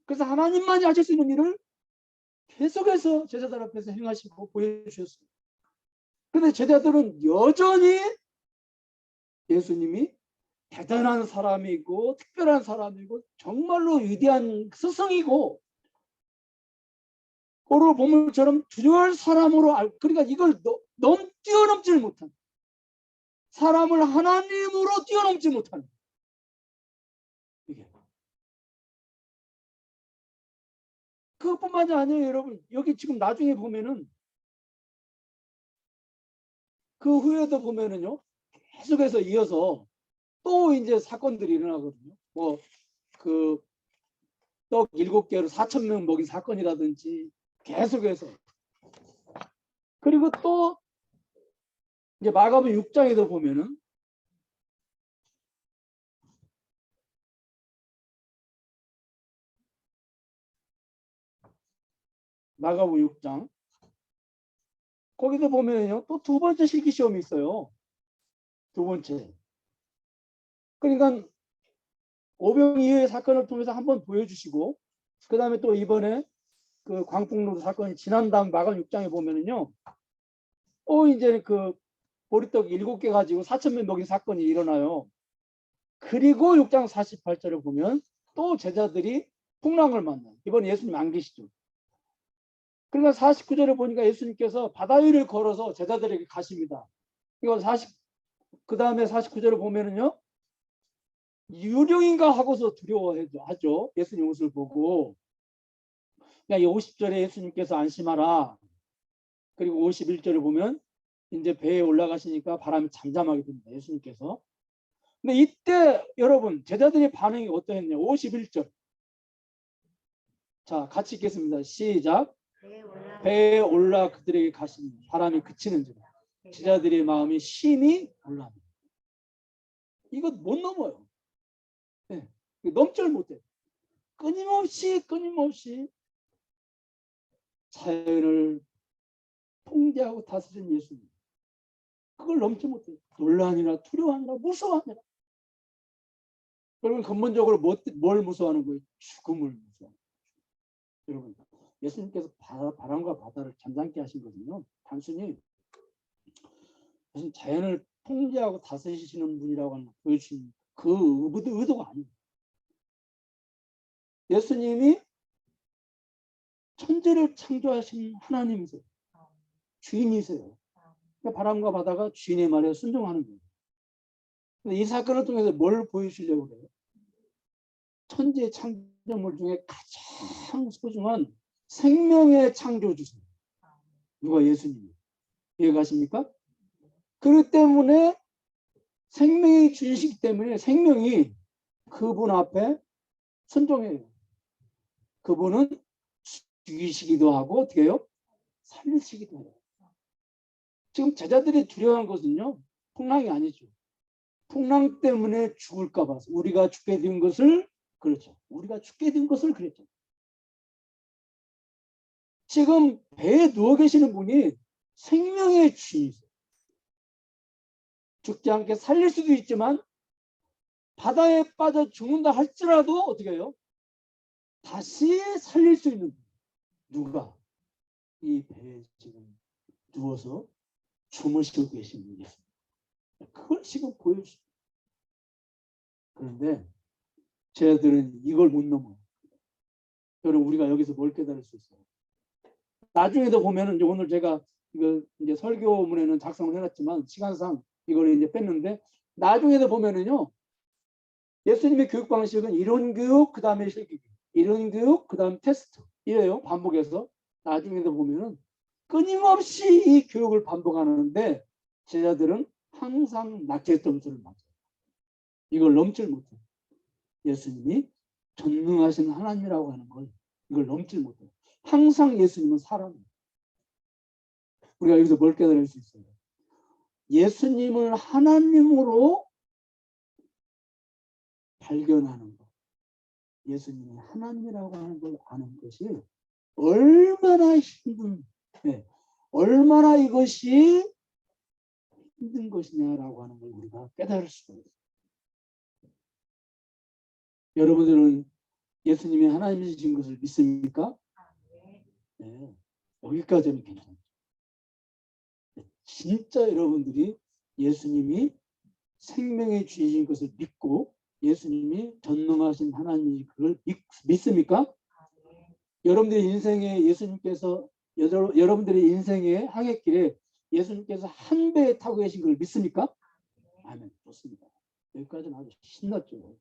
그래서 하나님만이 하실 수 있는 일을 계속해서 제자들 앞에서 행하시고 보여주셨어요. 그런데 제자들은 여전히 예수님이 대단한 사람이고 특별한 사람이고 정말로 위대한 스승이고 오늘 보물처럼 두려워할 사람으로 그러니까 이걸 뛰어넘지 못한 사람을 하나님으로 뛰어넘지 못하는 이게 그것뿐만이 아니에요. 여러분 여기 지금 나중에 보면은 그 후에도 보면은요 계속해서 이어서 또 이제 사건들이 일어나거든요. 뭐 그 떡 7개로 4,000명 먹인 사건이라든지 계속해서 그리고 또 이제 마가복음 6장에도 보면은 마가복음 6장 거기도 보면요 또 두 번째 실기 시험이 있어요. 두 번째. 그러니까 오병 이후의 사건을 통해서 한번 보여주시고 그 다음에 또 이번에 그 광풍로 사건이 지난 다음 마가복음 6장에 보면은요 이제 그 보리떡 7개 가지고 4,000명 먹인 사건이 일어나요. 그리고 6장 48절을 보면 또 제자들이 풍랑을 만나요. 이번 예수님 안 계시죠. 그러니까 49절에 보니까 예수님께서 바다 위를 걸어서 제자들에게 가십니다. 이거 그 다음에 49절을 보면은요 유령인가 하고서 두려워하죠. 예수님 옷을 보고. 그러니까 50절에 예수님께서 안심하라. 그리고 51절을 보면 이제 배에 올라가시니까 바람이 잠잠하게 됩니다. 예수님께서. 근데 이때 여러분 제자들의 반응이 어떠했냐? 51절. 자 같이 읽겠습니다. 시작. 배에 올라 그들에게 가시니 바람이 그치는지라 제자들의 마음이 심히 놀랍니다. 이거 못 넘어요. 네. 넘지를 못해. 끊임없이 자연을 통제하고 다스린 예수님. 그걸 넘지 못해요. 놀라니라 두려워하니라 무서워하니라. 여러분 근본적으로 뭘 무서워하는 거예요? 죽음을 무서워하는 거예요. 여러분 예수님께서 바람과 바다를 잠잠케 하신 것은요 단순히 무슨 자연을 통제하고 다스리시는 분이라고 하는 걸 보여주신 그 의도가 아니에요. 예수님이 천지를 창조하신 하나님이세요. 주인이세요. 그러니까 바람과 바다가 주인의 말에 순종하는 거예요. 근데 이 사건을 통해서 뭘 보여주려고 그래요? 천지의 창조물 중에 가장 소중한 생명의 창조주세요. 누가? 예수님이. 이해가십니까? 그렇기 때문에 생명이 주이시기 때문에 생명이 그분 앞에 순종해요. 그분은 죽이시기도 하고 어떻게 해요? 살리시기도 해요. 지금 제자들이 두려워한 것은요, 풍랑이 아니죠. 풍랑 때문에 죽을까 봐서 우리가 죽게 된 것을, 그렇죠, 우리가 죽게 된 것을 그랬죠. 지금 배에 누워 계시는 분이 생명의 주인이세요. 죽지 않게 살릴 수도 있지만 바다에 빠져 죽는다 할지라도 어떻게 해요? 다시 살릴 수 있는 분. 누가? 이 배에 지금 누워서 주무시고 계신 분이 있습니다. 그걸 지금 보여주십니다. 그런데 쟤들은 이걸 못 넘어요. 여러분, 우리가 여기서 뭘 깨달을 수 있어요? 나중에도 보면은 이제 오늘 제가 이거 이제 설교문에는 작성을 해놨지만 시간상 이걸 이제 뺐는데, 나중에도 보면은요, 예수님의 교육 방식은 이론 교육, 그 다음에 실기 교육, 이론 교육, 그 다음 테스트, 이래요. 반복해서. 나중에도 보면은 끊임없이 이 교육을 반복하는데 제자들은 항상 낙제 점수를 맞아요. 이걸 넘질 못해요. 예수님이 전능하신 하나님이라고 하는 걸 이걸 넘질 못해요. 항상 예수님은 사람이에요. 우리가 여기서 뭘 깨달을 수 있어요? 예수님을 하나님으로 발견하는 것, 예수님이 하나님이라고 하는 걸 아는 것이 얼마나 얼마나 이것이 힘든 것이냐라고 하는 걸 우리가 깨달을 수가 있어요. 여러분들은 예수님이 하나님이신 것을 믿습니까? 네. 여기까지는 괜찮아요. 진짜 여러분들이 예수님이 생명의 주이신 것을 믿고 예수님이 전능하신 하나님이 그걸 믿습니까? 여러분들의 인생에 예수님께서 여러분들의 인생의 항해길에 예수님께서 한 배에 타고 계신 걸 믿습니까? 아멘. 좋습니다. 여기까지는 아주 신났죠.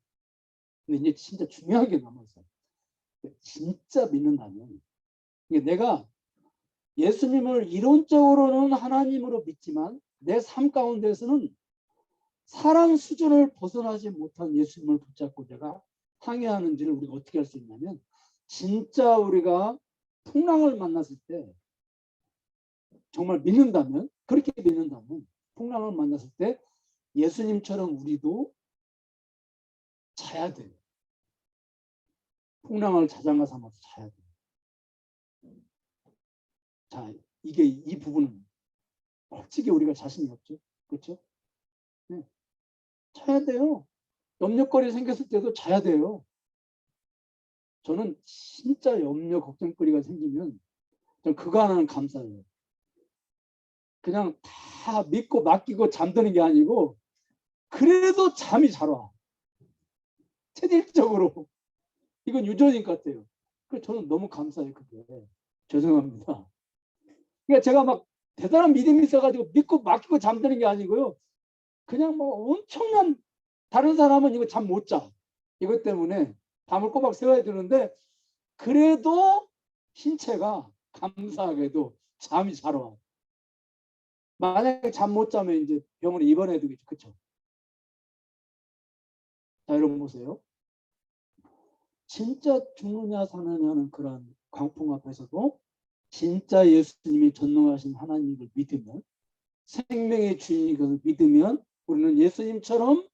근데 이제 진짜 중요한 게 남았어요. 진짜 믿는다면, 내가 예수님을 이론적으로는 하나님으로 믿지만 내 삶 가운데서는 사랑 수준을 벗어나지 못한 예수님을 붙잡고 내가 항해하는지를 우리가 어떻게 할 수 있냐면, 진짜 우리가 풍랑을 만났을 때 정말 믿는다면, 그렇게 믿는다면 풍랑을 만났을 때 예수님처럼 우리도 자야 돼요. 풍랑을 자장가 삼아서 자야 돼요. 자, 이 부분은 솔직히 우리가 자신이 없죠. 그렇죠? 네. 자야 돼요. 염려거리 생겼을 때도 자야 돼요. 저는 진짜 염려 걱정거리가 생기면 전 그거 하나는 감사해요. 그냥 다 믿고 맡기고 잠드는 게 아니고 그래도 잠이 잘 와. 체질적으로. 이건 유전인 것 같아요. 그래서 저는 너무 감사해요. 그게. 죄송합니다. 그러니까 제가 막 대단한 믿음이 있어가지고 믿고 맡기고 잠드는 게 아니고요. 그냥 뭐 엄청난, 다른 사람은 이거 잠 못 자. 이것 때문에 밤을 꼬박 새워야 되는데 그래도 신체가 감사하게도 잠이 잘 와. 만약에 잠 못 자면 이제 병원에 입원해야 되겠죠. 그렇죠? 자, 여러분 보세요. 진짜 죽느냐 사느냐는 그런 광풍 앞에서도 진짜 예수님이 전능하신 하나님을 믿으면, 생명의 주인인 것을 믿으면 우리는 예수님처럼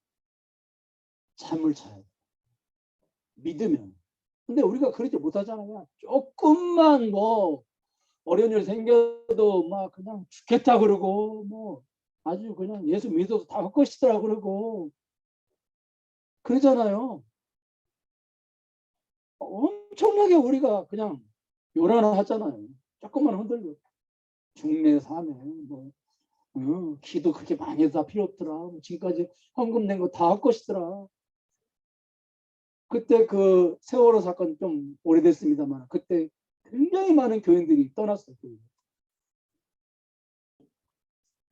잠을 자야 돼. 믿으면. 근데 우리가 그러지 못하잖아요. 조금만 뭐 어려운 일 생겨도 막 그냥 죽겠다 그러고, 뭐 아주 그냥 예수 믿어도 다 헛것이더라 그러고 그러잖아요. 엄청나게 우리가 그냥 요란하잖아요. 조금만 흔들려. 중매 사매 뭐 기도 그렇게 많이 해도 다 필요 없더라. 지금까지 헌금 낸 거 다 할 것이더라. 그때 그 세월호 사건 좀 오래됐습니다만 그때 굉장히 많은 교인들이 떠났어요.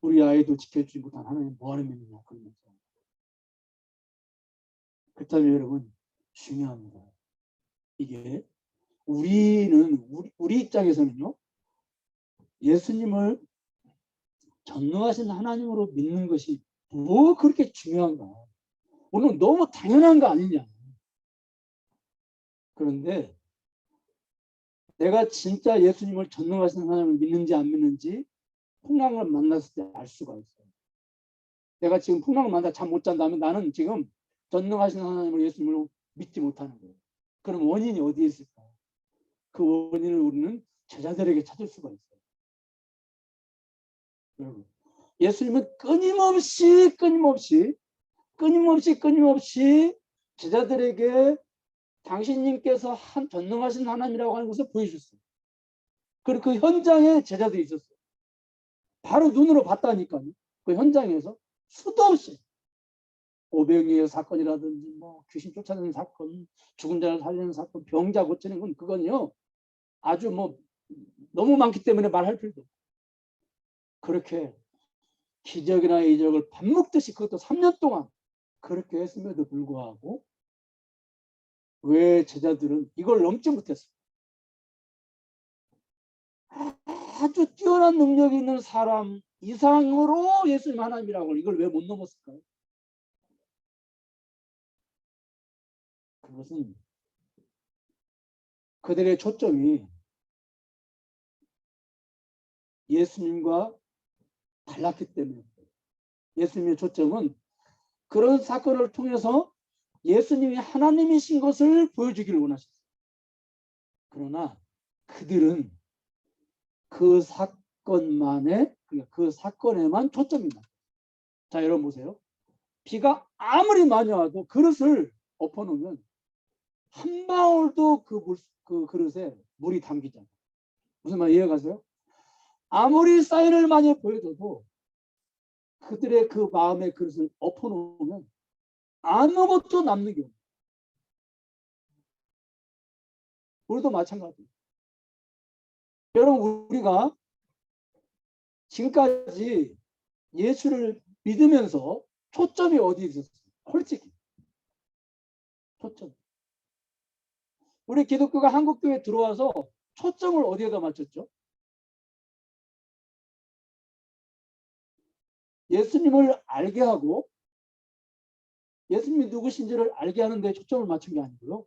우리 아이도 지켜주지 못한 하나님 뭐하는 믿느냐 그러면서. 그렇다면 여러분 중요합니다. 이게 우리는 우리 입장에서는요. 예수님을 전능하신 하나님으로 믿는 것이 뭐 그렇게 중요한가. 오늘 너무 당연한 거 아니냐. 그런데 내가 진짜 예수님을 전능하신 하나님을 믿는지 안 믿는지 풍랑을 만났을 때 알 수가 있어요. 내가 지금 풍랑을 만나 잠 못 잔다면 나는 지금 전능하신 하나님을 예수님을 믿지 못하는 거예요. 그럼 원인이 어디에 있을까? 그 원인을 우리는 제자들에게 찾을 수가 있어요. 여러분, 예수님은 끊임없이 제자들에게 당신님께서 한 전능하신 하나님이라고 하는 것을 보여줬어요. 그리고 그 현장에 제자들이 있었어요. 바로 눈으로 봤다니까요. 그 현장에서 수도 없이 오병이의 사건이라든지 뭐 귀신 쫓아내는 사건, 죽은 자를 살리는 사건, 병자 고치는 건 그건요. 아주 뭐 너무 많기 때문에 말할 필요도 없고. 그렇게 기적이나 이적을 밥 먹듯이 그것도 3년 동안 그렇게 했음에도 불구하고 왜 제자들은 이걸 넘지 못했어요? 아주 뛰어난 능력이 있는 사람 이상으로 예수님 하나님이라고 이걸 왜 못 넘었을까요? 그것은 그들의 초점이 예수님과 달랐기 때문에 예수님의 초점은 그런 사건을 통해서 예수님이 하나님이신 것을 보여주기를 원하셨어요. 그러나 그들은 그 사건만에 그 사건에만 초점이다. 자, 여러분 보세요. 비가 아무리 많이 와도 그릇을 엎어놓으면 한 방울도 그 그릇에 물이 담기잖아요. 무슨 말 이해가세요? 아무리 사인을 많이 보여줘도 그들의 그 마음의 그릇을 엎어놓으면 아무것도 남는 게 없어요. 우리도 마찬가지예요. 여러분 우리가 지금까지 예수를 믿으면서 초점이 어디에 있었어요? 솔직히 초점. 우리 기독교가 한국교회에 들어와서 초점을 어디에다 맞췄죠? 예수님을 알게 하고 예수님이 누구신지를 알게 하는 데 초점을 맞춘 게 아니고요.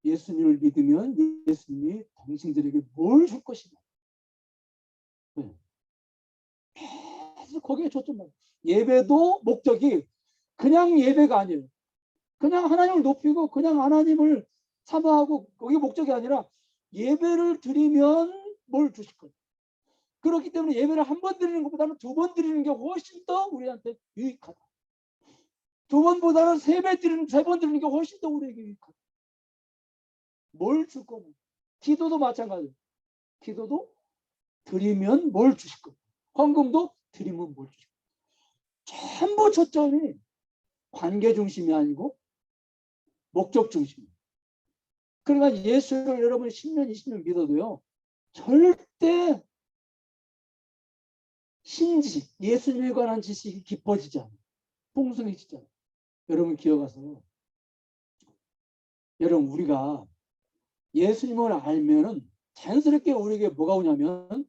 예수님을 믿으면 예수님이 당신들에게 뭘 줄 것이냐. 네. 계속 거기에 초점 맞춰요. 예배도 목적이 그냥 예배가 아니에요. 그냥 하나님을 높이고 그냥 하나님을 사모하고 그게 목적이 아니라 예배를 드리면 뭘 주실 거예요. 그렇기 때문에 예배를 한 번 드리는 것보다는 2번 드리는 게 훨씬 더 우리한테 유익하다. 2번보다는 3번 드리는 게 훨씬 더 우리에게 유익하다. 뭘 줄 거냐. 기도도 마찬가지예요. 기도도 드리면 뭘 주실 거예요. 헌금도 드리면 뭘 주실 거예요. 전부 초점이 관계 중심이 아니고 목적 중심이에요. 그러니까 예수를 여러분 10년, 20년 믿어도요. 절대 신지, 예수님에 관한 지식이 깊어지지 않아요. 풍성해지지 않아요. 여러분 기억하세요. 여러분 우리가 예수님을 알면은 자연스럽게 우리에게 뭐가 오냐면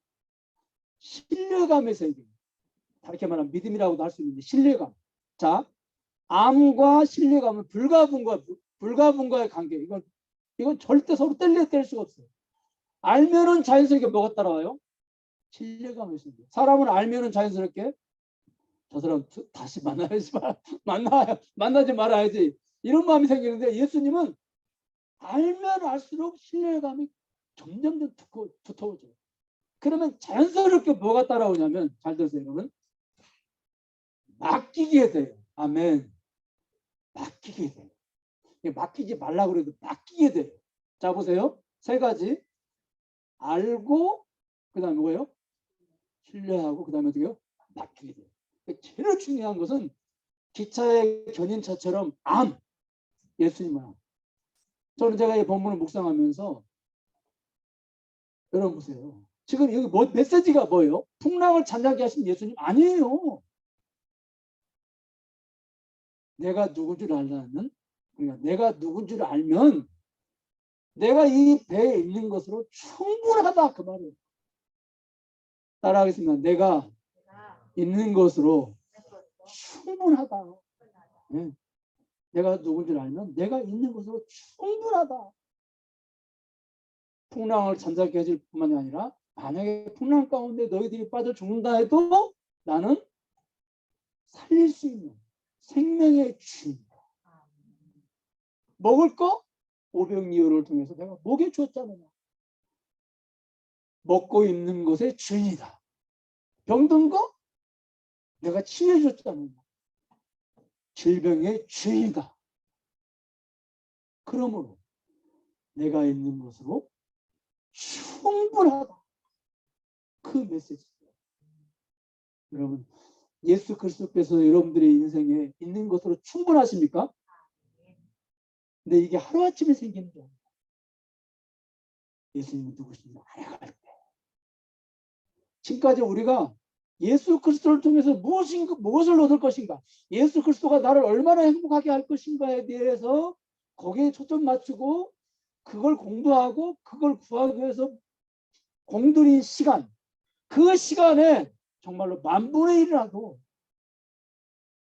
신뢰감의 세계. 다르게 말하면 믿음이라고도 할 수 있는데 신뢰감. 자, 암과 신뢰감은 불가분과의 관계. 이건 절대 서로 뗄 수가 없어요. 알면은 자연스럽게 뭐가 따라와요? 신뢰감이 있습니다. 사람을 알면은 자연스럽게 저 사람 다시 만나지 말아야지 이런 마음이 생기는데 예수님은 알면 알수록 신뢰감이 점점 두터워져요. 그러면 자연스럽게 뭐가 따라오냐면 잘 들으세요 여러분. 맡기게 돼요. 아멘. 맡기게 돼요. 맡기지 말라고 그래도 맡기게 돼요. 자 보세요. 3가지. 알고 그 다음에 뭐예요? 신뢰하고 그 다음에 어떻게요? 바뀌게 돼요. 제일 중요한 것은 기차의 견인차처럼 예수님은 암. 저는 제가 이 본문을 묵상하면서 여러분 보세요. 지금 여기 메시지가 뭐예요? 풍랑을 잔잔하게 하신 예수님 아니에요. 내가 누군 줄 알라는, 그러니까 내가 누군 줄 알면 내가 이 배에 있는 것으로 충분하다 그 말이에요. 따라하겠습니다. 내가 있는 것으로 충분하다. 네. 내가 누군 줄 알면 내가 있는 것으로 충분하다. 풍랑을 잠잠케 해줄 뿐만이 아니라 만약에 풍랑 가운데 너희들이 빠져 죽는다 해도 나는 살릴 수 있는 생명의 주인이다. 먹을 거 500리오를 통해서 내가 먹여주었잖아요. 먹고 입는 것의 주인이다. 병든 거 내가 치료해줬잖아요. 질병의 주인이다. 그러므로 내가 있는 것으로 충분하다. 그 메시지예요. 여러분, 예수 그리스도께서 여러분들의 인생에 있는 것으로 충분하십니까? 근데 이게 하루아침에 생기는 게 아니에요. 예수님이 누구신지 알아갈 때. 지금까지 우리가 예수 그리스도를 통해서 무엇을 얻을 것인가, 예수 그리스도가 나를 얼마나 행복하게 할 것인가에 대해서 거기에 초점 맞추고 그걸 공부하고 그걸 구하기 위해서 공들인 시간, 그 시간에 정말로 10,000분의 1이라도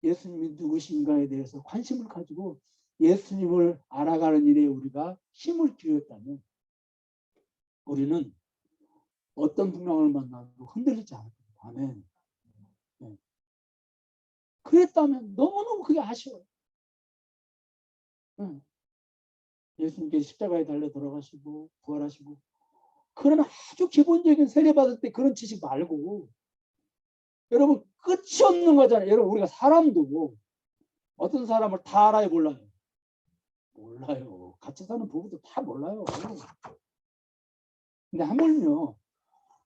예수님이 누구신가에 대해서 관심을 가지고 예수님을 알아가는 일에 우리가 힘을 기울였다면 우리는 어떤 풍랑을 만나도 흔들리지 않을 겁니다. 아멘. 네. 그랬다면 너무너무 그게 아쉬워요. 네. 예수님께서 십자가에 달려 돌아가시고 부활하시고 그런 아주 기본적인 세례 받을 때 그런 지식 말고 여러분 끝이 없는 거잖아요. 여러분 우리가 사람도 어떤 사람을 다 알아요, 몰라요? 몰라요. 같이 사는 부부도 다 몰라요. 근데 하물며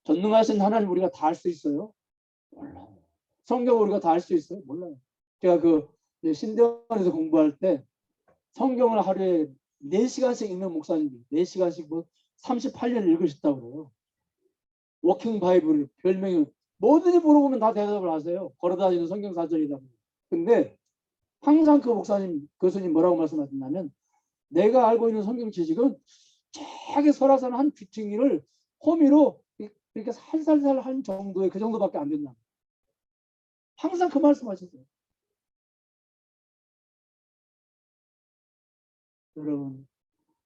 전능하신 하나님 우리가 다 알 수 있어요? 몰라요. 성경 우리가 다 알 수 있어요? 몰라요. 제가 그 신대원에서 공부할 때 성경을 하루에 4시간씩 읽는 목사님이 4시간씩 뭐 38년 읽으셨다고 그래요. 워킹 바이블 별명이 뭐든지 물어보면 다 대답을 하세요. 걸어다니는 성경 사전이다. 근데 항상 그 목사님, 교수님 뭐라고 말씀하셨냐면 내가 알고 있는 성경 지식은 되게 설화산 한 귀퉁이를 호미로 이렇게 살살살 한 정도의 그 정도밖에 안 된다. 항상 그 말씀하셨어요. 여러분,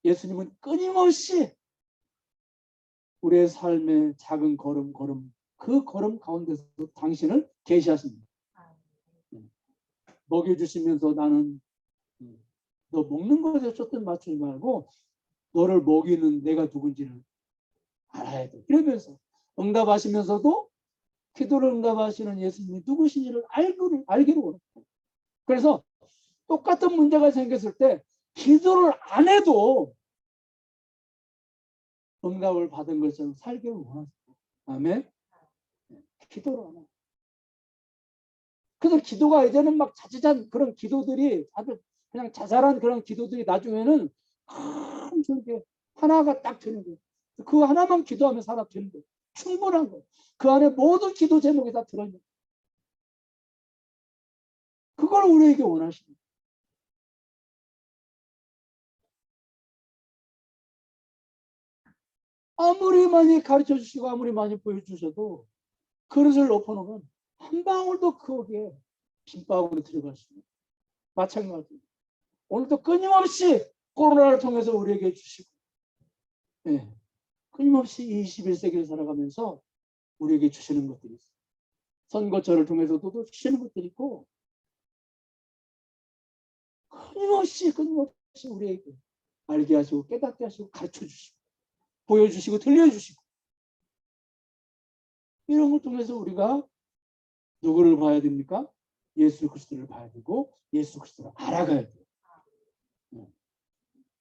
예수님은 끊임없이 우리의 삶의 작은 걸음 그 걸음 가운데서 당신을 계시하십니다. 먹여주시면서 나는 너 먹는 것에 초점 맞추지 말고 너를 먹이는 내가 누군지를 알아야 돼. 이러면서 응답하시면서도 기도를 응답하시는 예수님이 누구신지를 알기로 원합니다. 그래서 똑같은 문제가 생겼을 때 기도를 안 해도 응답을 받은 것처럼 살기를 원합니다. 아멘. 기도를 안 해요. 그래서 기도가 이제는 막 자잘한 그런 기도들이 아주 그냥 자잘한 그런 기도들이 나중에는 큰 저게 하나가 딱 되는 거예요. 그 하나만 기도하면 살아 되는 거예요. 충분한 거예요. 그 안에 모든 기도 제목이 다 들어있는 거예요. 그걸 우리에게 원하십니다. 아무리 많이 가르쳐 주시고 아무리 많이 보여주셔도 그릇을 엎어놓으면 한 방울도 거기에 빈방울이 들어갈 수 있는 마찬가지입니다. 오늘도 끊임없이 코로나를 통해서 우리에게 주시고 끊임없이 21세기를 살아가면서 우리에게 주시는 것들이 있어요. 선거철을 통해서도 주시는 것들이 있고 끊임없이 우리에게 알게 하시고 깨닫게 하시고 가르쳐 주시고 보여주시고 들려주시고 이런 걸 통해서 우리가 누구를 봐야 됩니까? 예수 그리스도를 봐야 되고 예수 그리스도를 알아가야 돼요.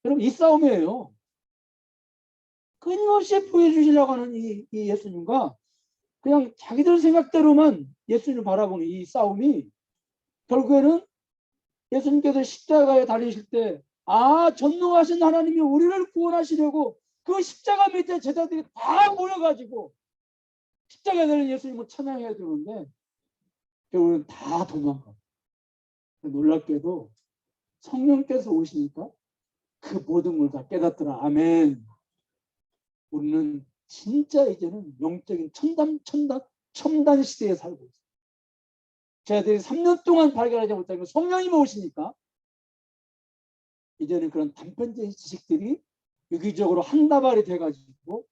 여러분 이 싸움이에요. 끊임없이 보여주시려고 하는 이 예수님과 그냥 자기들 생각대로만 예수님을 바라보는 이 싸움이 결국에는 예수님께서 십자가에 달리실 때 전능하신 하나님이 우리를 구원하시려고 그 십자가 밑에 제자들이 다 모여가지고 십자가에 달린 예수님을 찬양해야 되는데 결국은 다 도망가. 놀랍게도 성령께서 오시니까 그 모든 걸 다 깨닫더라. 아멘. 우리는 진짜 이제는 영적인 첨단 시대에 살고 있어요. 저희들이 3년 동안 발견하지 못한 건 성령이 오시니까 이제는 그런 단편적인 지식들이 유기적으로 한 다발이 돼가지고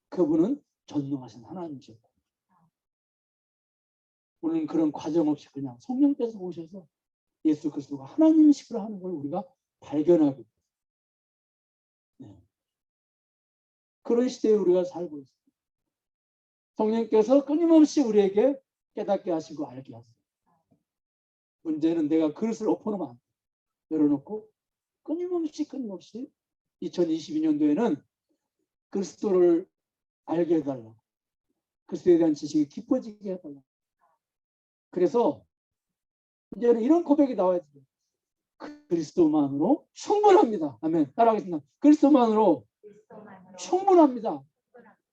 그분은 전능하신 하나님이시고 우리는 그런 과정 없이 그냥 성령께서 오셔서 예수 그리스도가 하나님이시구나 하는 걸 우리가 발견하고 그런 시대에 우리가 살고 있습니다. 성령께서 끊임없이 우리에게 깨닫게 하시고 알게 하세요. 문제는 내가 그릇을 엎어놓으면 안 돼. 열어놓고 끊임없이 2022년도에는 그리스도를 알게 해달라고, 그리스도에 대한 지식이 깊어지게 해달라고. 그래서 이제는 이런 고백이 나와야 돼요. 그리스도만으로 충분합니다. 아멘. 따라하겠습니다. 그리스도만으로 충분합니다.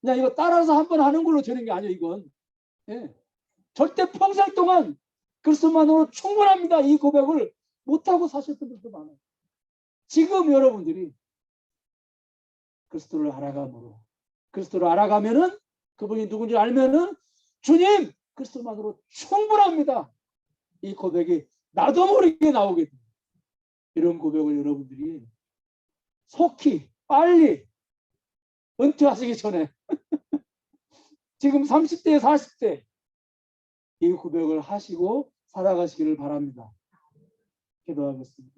그냥 이거 따라서 한번 하는 걸로 되는 게 아니에요. 이건 절대 평생 동안 그리스도만으로 충분합니다. 이 고백을 못하고 사실 분들도 많아요. 지금 여러분들이 그리스도를 알아감으로, 그리스도를 알아가면은 그분이 누군지 알면은 주님 그리스도만으로 충분합니다. 이 고백이 나도 모르게 나오게 돼요. 이런 고백을 여러분들이 속히 빨리 은퇴하시기 전에 지금 30대 40대 이 고백을 하시고 살아가시기를 바랍니다. 기도하겠습니다.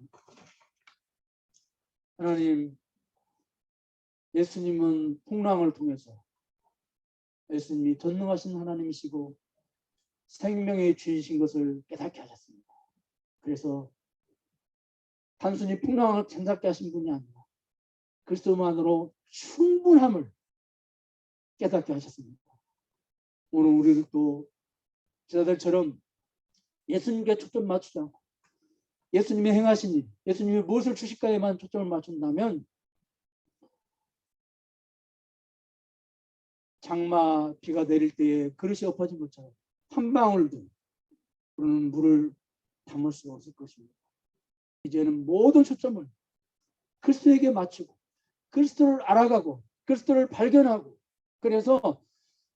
하나님, 예수님은 풍랑을 통해서 예수님이 전능하신 하나님이시고 생명의 주이신 것을 깨닫게 하셨습니다. 그래서 단순히 풍랑을 잠잠게 하신 분이 아니라 그리스도만으로 충분함을 깨닫게 하셨습니다. 오늘 우리도 제자들처럼 예수님께 초점 맞추지 않고 예수님이 행하신 일, 예수님이 무엇을 주실까에만 초점을 맞춘다면 장마 비가 내릴 때에 그릇이 엎어진 것처럼 한 방울도 우리는 물을 담을 수 없을 것입니다. 이제는 모든 초점을 그리스도에게 맞추고 그리스도를 알아가고 그리스도를 발견하고 그래서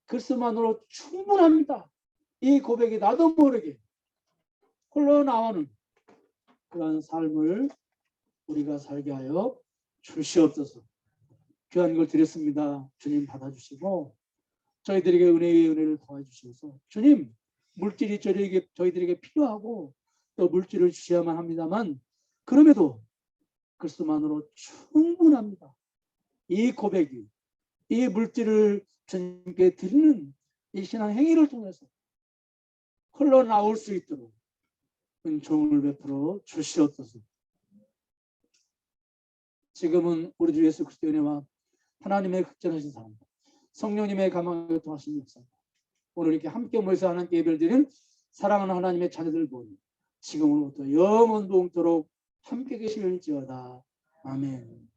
그리스도만으로 충분합니다. 이 고백이 나도 모르게 흘러나오는 그런 삶을 우리가 살게 하여 주시옵소서. 귀한 걸 드렸습니다. 주님 받아주시고 저희들에게 은혜 위에 은혜를 더해주셔서 주님 물질이 저희들에게 필요하고 또 물질을 주셔야만 합니다만 그럼에도 그리스도만으로 충분합니다. 이 고백이 이 물질을 주님께 드리는 이 신앙 행위를 통해서 흘러나올 수 있도록 은총을 베풀어 주시옵소서. 지금은 우리 주 예수 그리스도의 은혜와 하나님의 극전하신 사랑, 성령님의 감화를 통하신 역사, 오늘 이렇게 함께 모여서 하나님께 예배를 드리는 사랑하는 하나님의 자녀들 보니 지금으로부터 영원토록 함께 계실지어다. 아멘.